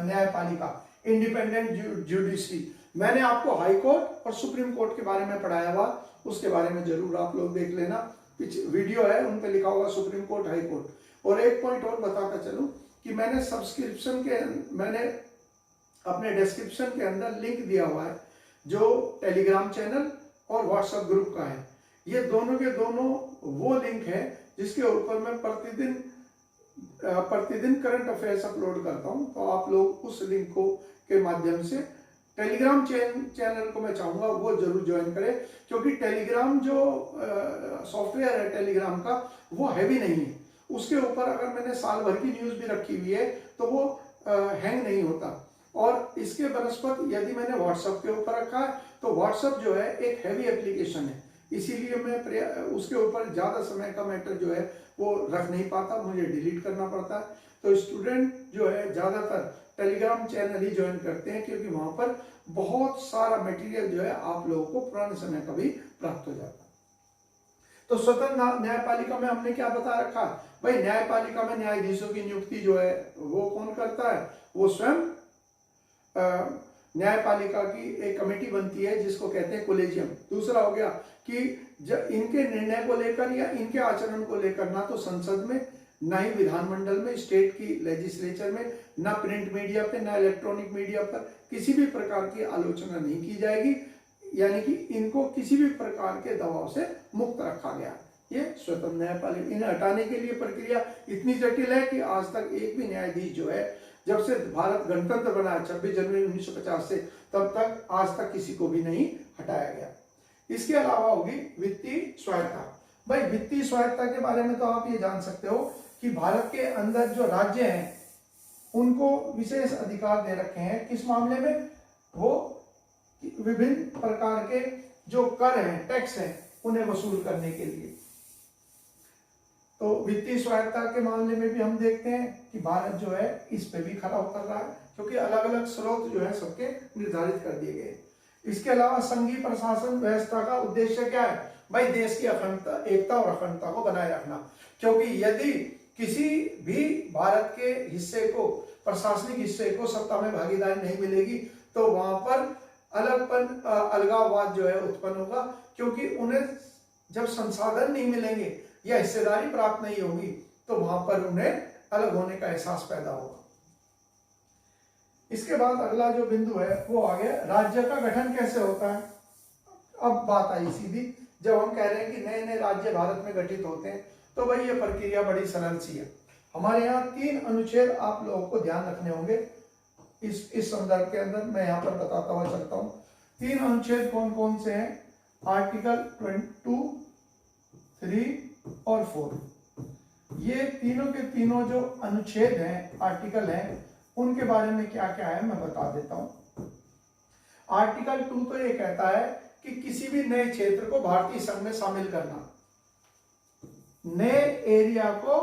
न्यायपालिका, इंडिपेंडेंट जुडिशरी। मैंने आपको हाई कोर्ट और सुप्रीम कोर्ट के बारे में पढ़ाया हुआ, उसके बारे में जरूर आप लोग देख लेना, वीडियो है उन पे लिखा होगा सुप्रीम कोर्ट, हाई कोर्ट। और एक पॉइंट और बताता चलूं कि मैंने अपने डिस्क्रिप्शन के अंदर लिंक दिया हुआ है जो टेलीग्राम चैनल और व्हाट्सएप ग्रुप का है। ये दोनों के दोनों वो लिंक है जिसके ऊपर मैं प्रतिदिन करंट अफेयर्स अपलोड करता हूं। तो आप लोग उस लिंक को के माध्यम से टेलीग्राम चैनल को मैं चाहूंगा वो जरूर ज्वाइन करें, क्योंकि टेलीग्राम जो सॉफ्टवेयर है टेलीग्राम का वो हैवी नहीं है। उसके ऊपर अगर मैंने साल भर की न्यूज भी रखी हुई है तो वो हैंग नहीं होता। और इसके बनस्पत यदि मैंने व्हाट्सएप के ऊपर रखा है तो व्हाट्सएप जो है एक हैवी एप्लीकेशन है, इसीलिए मैं उसके ऊपर ज्यादा समय का मैटर जो है वो रख नहीं पाता, मुझे डिलीट करना पड़ता है। तो स्टूडेंट जो है ज्यादातर टेलीग्राम चैनल ही ज्वाइन करते हैं, क्योंकि वहां पर बहुत सारा मटेरियल जो है आप लोगों को पुराने समय का भी प्राप्त हो जाता है। तो स्वतंत्र न्यायपालिका में हमने क्या बता रखा भाई, न्यायपालिका में न्यायाधीशों की नियुक्ति जो है वो कौन करता है? वो स्वयं न्यायपालिका की एक कमेटी बनती है जिसको कहते हैं कोलेजियम। दूसरा हो गया कि जब इनके निर्णय को लेकर या इनके आचरण को लेकर ना तो संसद में, ना ही विधानमंडल में, स्टेट की लेजिस्लेचर में, ना प्रिंट मीडिया पे, ना इलेक्ट्रॉनिक मीडिया पर किसी भी प्रकार की आलोचना नहीं की जाएगी, यानी कि इनको किसी भी प्रकार के दबाव से मुक्त रखा गया। ये स्वतंत्र न्यायपालिका, इन्हें हटाने के लिए प्रक्रिया इतनी जटिल है कि आज तक एक भी न्यायाधीश जो है, जब से भारत गणतंत्र बना 26 जनवरी 1950 से, तब तक आज तक किसी को भी नहीं हटाया गया। इसके अलावा होगी वित्तीय स्वायत्ता। भाई वित्तीय स्वायत्ता के बारे में तो आप ये जान सकते हो कि भारत के अंदर जो राज्य हैं उनको विशेष अधिकार दे रखे हैं। किस मामले में? वो विभिन्न प्रकार के जो कर हैं, टैक्स हैं, उन्हें वसूल करने के लिए। तो वित्तीय स्वायत्ता के मामले में भी हम देखते हैं कि भारत जो है इस पे भी खरा उतर रहा है, क्योंकि अलग अलग स्रोत जो है सबके निर्धारित कर दिए गए। इसके अलावा संघीय प्रशासन व्यवस्था का उद्देश्य क्या है? भाई देश की अखंडता, एकता और अखंडता को बनाए रखना। क्योंकि यदि किसी भी भारत के हिस्से को, प्रशासनिक हिस्से को सत्ता में भागीदारी नहीं मिलेगी तो वहां पर अलगाववाद जो है उत्पन्न होगा, क्योंकि उन्हें जब संसाधन नहीं मिलेंगे या हिस्सेदारी प्राप्त नहीं होगी तो वहां पर उन्हें अलग होने का एहसास पैदा होगा। इसके बाद अगला जो बिंदु है वो आ गया राज्य का गठन कैसे होता है। अब बात आई सीधी, जब हम कह रहे हैं कि नए नए राज्य भारत में गठित होते हैं तो भाई ये प्रक्रिया बड़ी सरल सी है। हमारे यहाँ 3 अनुच्छेद आप लोगों को ध्यान रखने होंगे इस संदर्भ के अंदर, मैं यहाँ पर बताता हुआ चलता हूँ। 3 अनुच्छेद कौन कौन से हैं? आर्टिकल 22, 3 और 4, ये तीनों के तीनों जो अनुच्छेद हैं, आर्टिकल हैं, उनके बारे में क्या क्या है मैं बता देता हूं। आर्टिकल 2 तो ये कहता है कि किसी भी नए क्षेत्र को भारतीय संघ में शामिल करना, नए एरिया को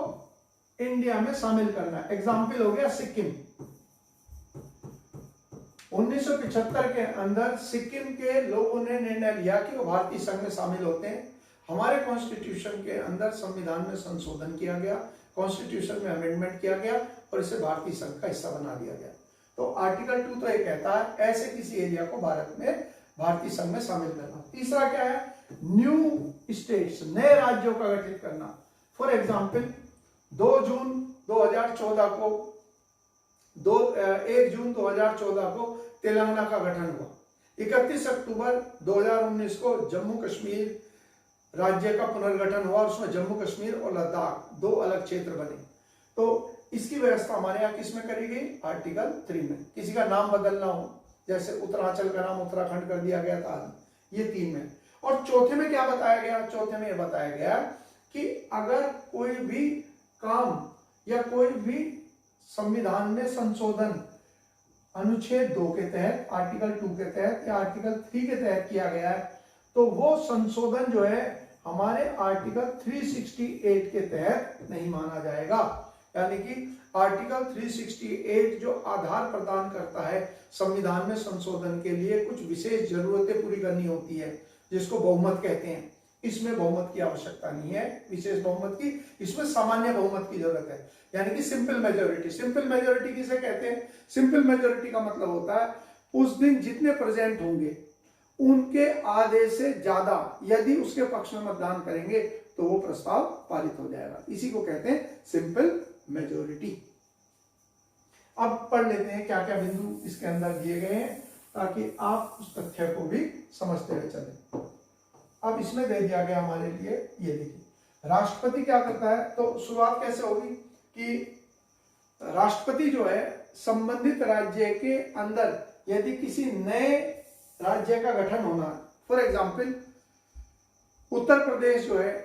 इंडिया में शामिल करना। एग्जाम्पल हो गया सिक्किम। 1975 के अंदर सिक्किम के लोगों ने निर्णय लिया कि वो भारतीय संघ में शामिल होते हैं। हमारे कॉन्स्टिट्यूशन के अंदर संविधान में संशोधन किया गया, कॉन्स्टिट्यूशन में अमेंडमेंट किया गया और इसे भारतीय संघ का हिस्सा बना दिया गया। तो आर्टिकल 2 तो ये कहता है ऐसे किसी एरिया को भारत में भारतीय संघ में शामिल करना। तीसरा क्या है? न्यू स्टेट्स, नए राज्यों का गठित करना। फॉर एग्जाम्पल 2 जून 2014 को 1 जून 2014 को तेलंगाना का गठन हुआ। 31 अक्टूबर 2019 को जम्मू कश्मीर राज्य का पुनर्गठन हुआ और उसमें जम्मू कश्मीर और लद्दाख 2 अलग क्षेत्र बने। तो इसकी व्यवस्था हमारे यहाँ किस में करी गई? आर्टिकल 3 में। किसी का नाम बदलना हो, जैसे उत्तरांचल का नाम उत्तराखंड कर दिया गया था, ये 3 में। और चौथे में क्या बताया गया? चौथे में यह बताया गया कि अगर कोई भी काम या कोई भी संविधान में संशोधन अनुच्छेद 2 के तहत, आर्टिकल 2 के तहत या आर्टिकल 3 के तहत किया गया है, तो वो संशोधन जो है हमारे आर्टिकल 368 के तहत नहीं माना जाएगा। यानी कि आर्टिकल 368 जो आधार प्रदान करता है संविधान में संशोधन के लिए, कुछ विशेष जरूरतें पूरी करनी होती है जिसको बहुमत कहते हैं। इसमें बहुमत की आवश्यकता नहीं है, विशेष बहुमत की, इसमें सामान्य बहुमत की जरूरत है, यानी कि सिंपल मेजोरिटी। सिंपल मेजोरिटी किसे कहते हैं? सिंपल मेजोरिटी का मतलब होता है उस दिन जितने प्रेजेंट होंगे उनके आधे से ज्यादा यदि उसके पक्ष में मतदान करेंगे तो वो प्रस्ताव पारित हो जाएगा। इसी को कहते हैं सिंपल मेजोरिटी। अब पढ़ लेते हैं क्या क्या बिंदु इसके अंदर दिए गए हैं ताकि आप उस तथ्य को भी समझते हुए चलें। अब इसमें दे दिया गया हमारे लिए, ये देखिए राष्ट्रपति क्या करता है। तो शुरुआत कैसे होगी कि राष्ट्रपति जो है संबंधित राज्य के अंदर यदि किसी नए राज्य का गठन होना, फॉर एग्जाम्पल उत्तर प्रदेश जो है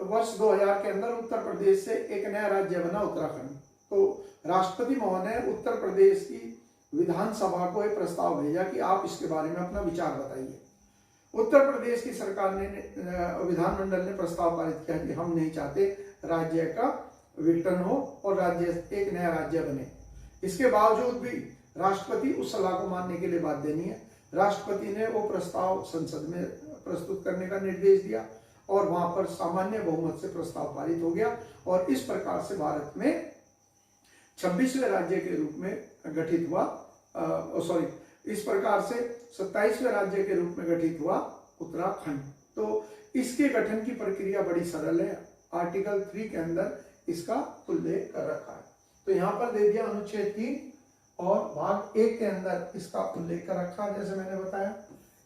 वर्ष 2000 के अंदर उत्तर प्रदेश से एक नया राज्य बना उत्तराखंड। तो राष्ट्रपति महोदय ने उत्तर प्रदेश की विधानसभा को एक प्रस्ताव भेजा कि आप इसके बारे में अपना विचार बताइए। उत्तर प्रदेश की सरकार ने, विधानमंडल ने प्रस्ताव पारित किया कि हम नहीं चाहते राज्य का विघटन हो और राज्य एक नया राज्य बने। इसके बावजूद भी राष्ट्रपति उस सलाह को मानने के लिए बाध्य नहीं है। राष्ट्रपति ने वो प्रस्ताव संसद में प्रस्तुत करने का निर्देश दिया और वहां पर सामान्य बहुमत से प्रस्ताव पारित हो गया और इस प्रकार से भारत में 26वें राज्य के रूप में गठित हुआ, इस प्रकार से 27वें राज्य के रूप में गठित हुआ उत्तराखंड। तो इसके गठन की प्रक्रिया बड़ी सरल है, आर्टिकल 3 के अंदर इसका उल्लेख कर रखा है। तो यहाँ पर दे दिया अनुच्छेद 3 और भाग 1 के अंदर इसका उल्लेख कर रखा है। जैसे मैंने बताया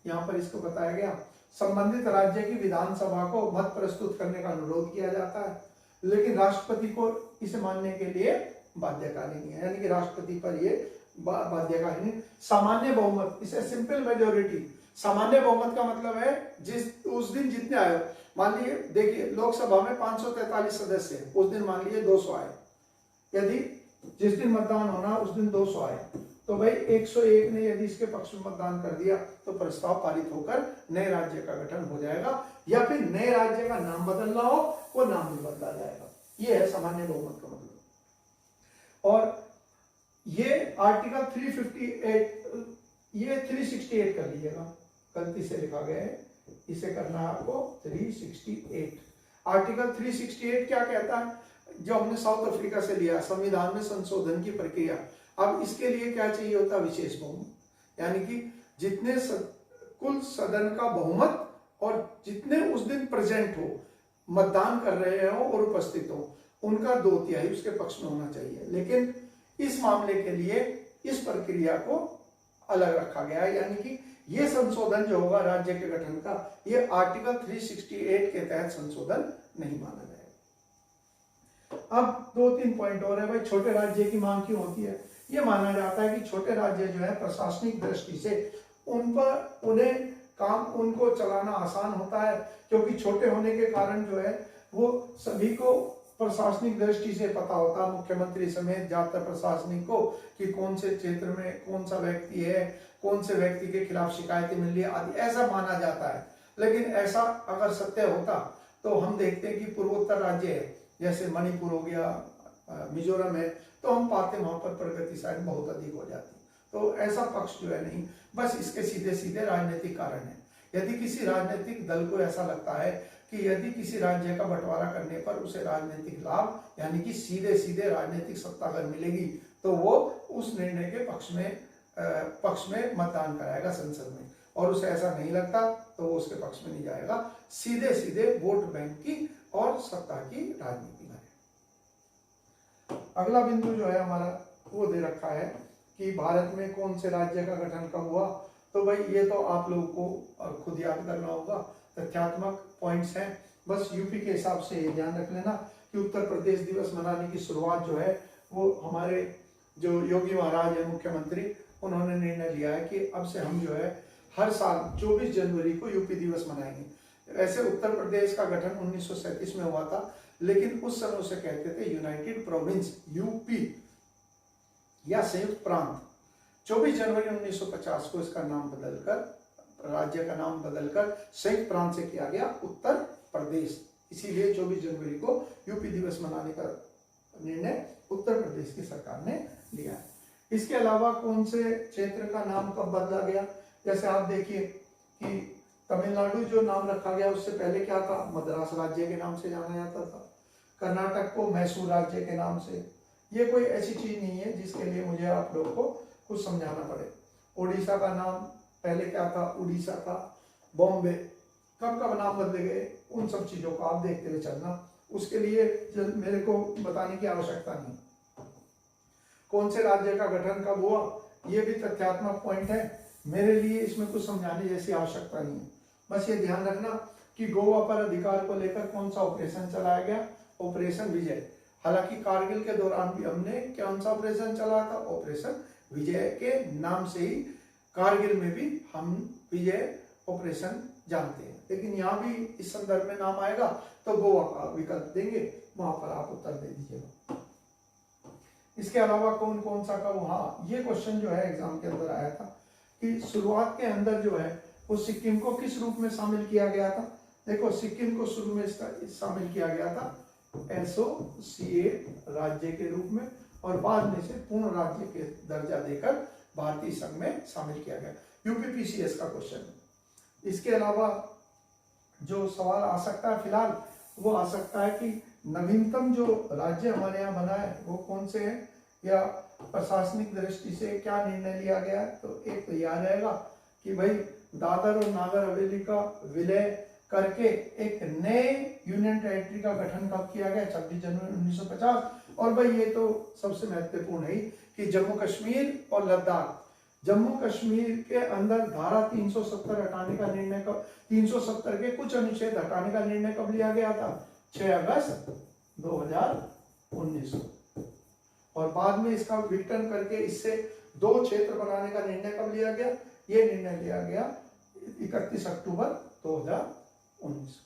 यहाँ पर इसको बताया गया, संबंधित राज्य की विधानसभा को मत प्रस्तुत करने का अनुरोध किया जाता है, लेकिन राष्ट्रपति को इसे मानने के लिए बाध्यकारी नहीं है, यानी कि राष्ट्रपति पर ये बाध्यकारी नहीं। सामान्य बहुमत, इसे सिंपल मेजोरिटी, सामान्य बहुमत का मतलब है जिस उस दिन जितने आए, मान लीजिए देखिए लोकसभा में 543 सदस्य है, उस दिन मान लीजिए 200 आए, यदि जिस दिन मतदान होना उस दिन 200 आए, तो भाई 101 ने यदि इसके पक्ष में मतदान कर दिया तो प्रस्ताव पारित होकर नए राज्य का गठन हो जाएगा, या फिर नए राज्य का नाम बदलना हो वो नाम भी बदला जाएगा। ये है सामान्य बहुमत का मतलब। और ये आर्टिकल 358, ये 368 कर लीजिएगा, गलती से लिखा गया है, इसे करना है आपको 368। आर्टिकल 368 क्या कहता है? जो हमने साउथ अफ्रीका से लिया, संविधान में संशोधन की प्रक्रिया। अब इसके लिए क्या चाहिए होता? विशेष बहुमत, यानी कि जितने कुल सदन का बहुमत और जितने उस दिन प्रेजेंट हो, मतदान कर रहे हो और उपस्थित हो, उनका 2/3 उसके पक्ष में होना चाहिए। लेकिन इस मामले के लिए इस प्रक्रिया को अलग रखा गया है, यानी कि ये संशोधन जो होगा राज्य के गठन का, ये आर्टिकल 368 के तहत संशोधन नहीं माना जाएगा। अब 2-3 पॉइंट और है भाई। छोटे राज्य की मांग क्यों होती है? ये माना जाता है कि छोटे राज्य जो है प्रशासनिक दृष्टि से उन पर उन्हें काम उनको चलाना आसान होता है, क्योंकि छोटे होने के कारण जो है वो सभी को प्रशासनिक दृष्टि से पता होता है, मुख्यमंत्री समेत ज्यादातर प्रशासनिक को, कि कौन से क्षेत्र में कौन सा व्यक्ति है, कौन से व्यक्ति के खिलाफ शिकायतें मिल रही है आदि, ऐसा माना जाता है। लेकिन ऐसा अगर सत्य होता तो हम देखते हैं कि पूर्वोत्तर राज्य है, जैसे मणिपुर हो गया, मिजोरम है, तो हम पाते वहां पर प्रगति शायद बहुत अधिक हो जाती। तो ऐसा पक्ष जो है नहीं, बस इसके सीधे सीधे राजनीतिक कारण है। यदि किसी राजनीतिक दल को ऐसा लगता है कि यदि किसी राज्य का बंटवारा करने पर उसे राजनीतिक लाभ यानी कि सीधे सीधे राजनीतिक सत्ता अगर मिलेगी, तो वो उस निर्णय के पक्ष में मतदान कराएगा संसद में, और उसे ऐसा नहीं लगता तो वो उसके पक्ष में नहीं जाएगा, सीधे सीधे वोट बैंक की और सत्ता की राजनीति करें। अगला बिंदु जो है हमारा वो दे रखा है कि भारत में कौन से राज्य का गठन कब हुआ। तो भाई ये तो आप लोगों को खुद याद करना होगा, तथ्यात्मक पॉइंट्स हैं, बस यूपी के हिसाब से ये ध्यान रख लेना कि उत्तर प्रदेश दिवस मनाने की शुरुआत जो है वो हमारे जो योगी महाराज है मुख्यमंत्री, उन्होंने निर्णय लिया है कि अब से हम जो है हर साल 24 जनवरी को यूपी दिवस मनाएंगे। ऐसे उत्तर प्रदेश का गठन 1937 में हुआ था, लेकिन उस समय उसे कहते थे यूनाइटेड प्रोविंस, यूपी या संयुक्त प्रांत। 24 जनवरी 1950 को इसका नाम बदलकर, राज्य का नाम बदलकर संयुक्त प्रांत से किया गया उत्तर प्रदेश। इसीलिए 24 जनवरी को यूपी दिवस मनाने का निर्णय उत्तर प्रदेश की सरकार ने लिया है। इसके अलावा कौन से क्षेत्र का नाम कब बदला गया, जैसे आप देखिए कि तमिलनाडु जो नाम रखा गया उससे पहले क्या था, मद्रास राज्य के नाम से जाना जाता था। कर्नाटक को मैसूर राज्य के नाम से। ये कोई ऐसी चीज नहीं है जिसके लिए मुझे आप लोग को कुछ समझाना पड़े। उड़ीसा का नाम पहले क्या था, उड़ीसा था। बॉम्बे कब कब नाम बदले गए, उन सब चीजों को आप देखते हुए चलना, उसके लिए मेरे को बताने की आवश्यकता नहीं। कौन से राज्य का गठन कब हुआ, ये भी तथ्यात्मक पॉइंट है, मेरे लिए इसमें कुछ समझाने जैसी आवश्यकता नहीं है। बस ये ध्यान रखना कि गोवा पर अधिकार को लेकर कौन सा ऑपरेशन चलाया गया, ऑपरेशन विजय। हालांकि कारगिल के दौरान भी हमने कौन सा ऑपरेशन चलाया था, ऑपरेशन विजय के नाम से ही कारगिल में भी हम विजय ऑपरेशन जानते हैं। लेकिन यहाँ भी इस संदर्भ में नाम आएगा तो गोवा का विकल्प देंगे, वहां पर आप उत्तर दे दीजिएगा। इसके अलावा कौन कौन सा कब, हाँ ये क्वेश्चन जो है एग्जाम के अंदर आया था कि शुरुआत के अंदर जो है वो सिक्किम को किस रूप में शामिल किया गया था। देखो सिक्किम को शुरू में शामिल किया गया था एसोसिएट राज्य के रूप में, और बाद में से पूर्ण राज्य के दर्जा देकर भारतीय संघ में शामिल किया गया। यूपीपीसीएस का क्वेश्चन। इसके अलावा जो सवाल आ सकता है फिलहाल वो आ सकता है कि नवीनतम जो राज्य हमारे यहाँ बना है वो कौन से है, या प्रशासनिक दृष्टि से क्या निर्णय लिया गया है। तो एक तो याद रहेगा कि भाई दादर और नागर हवेली का विलय करके एक नए यूनियन टेरिटरी का गठन कब किया गया, 26 जनवरी 1950। और भाई ये तो सबसे महत्वपूर्ण है कि जम्मू कश्मीर और लद्दाख, जम्मू कश्मीर के अंदर धारा 370 हटाने का निर्णय कब, 370 के कुछ अनुच्छेद हटाने का निर्णय कब लिया गया था, 6 अगस्त 2019। और बाद में इसका विघटन करके इससे 2 क्षेत्र बनाने का निर्णय कब लिया गया, ये निर्णय लिया गया 31 अक्टूबर 2019।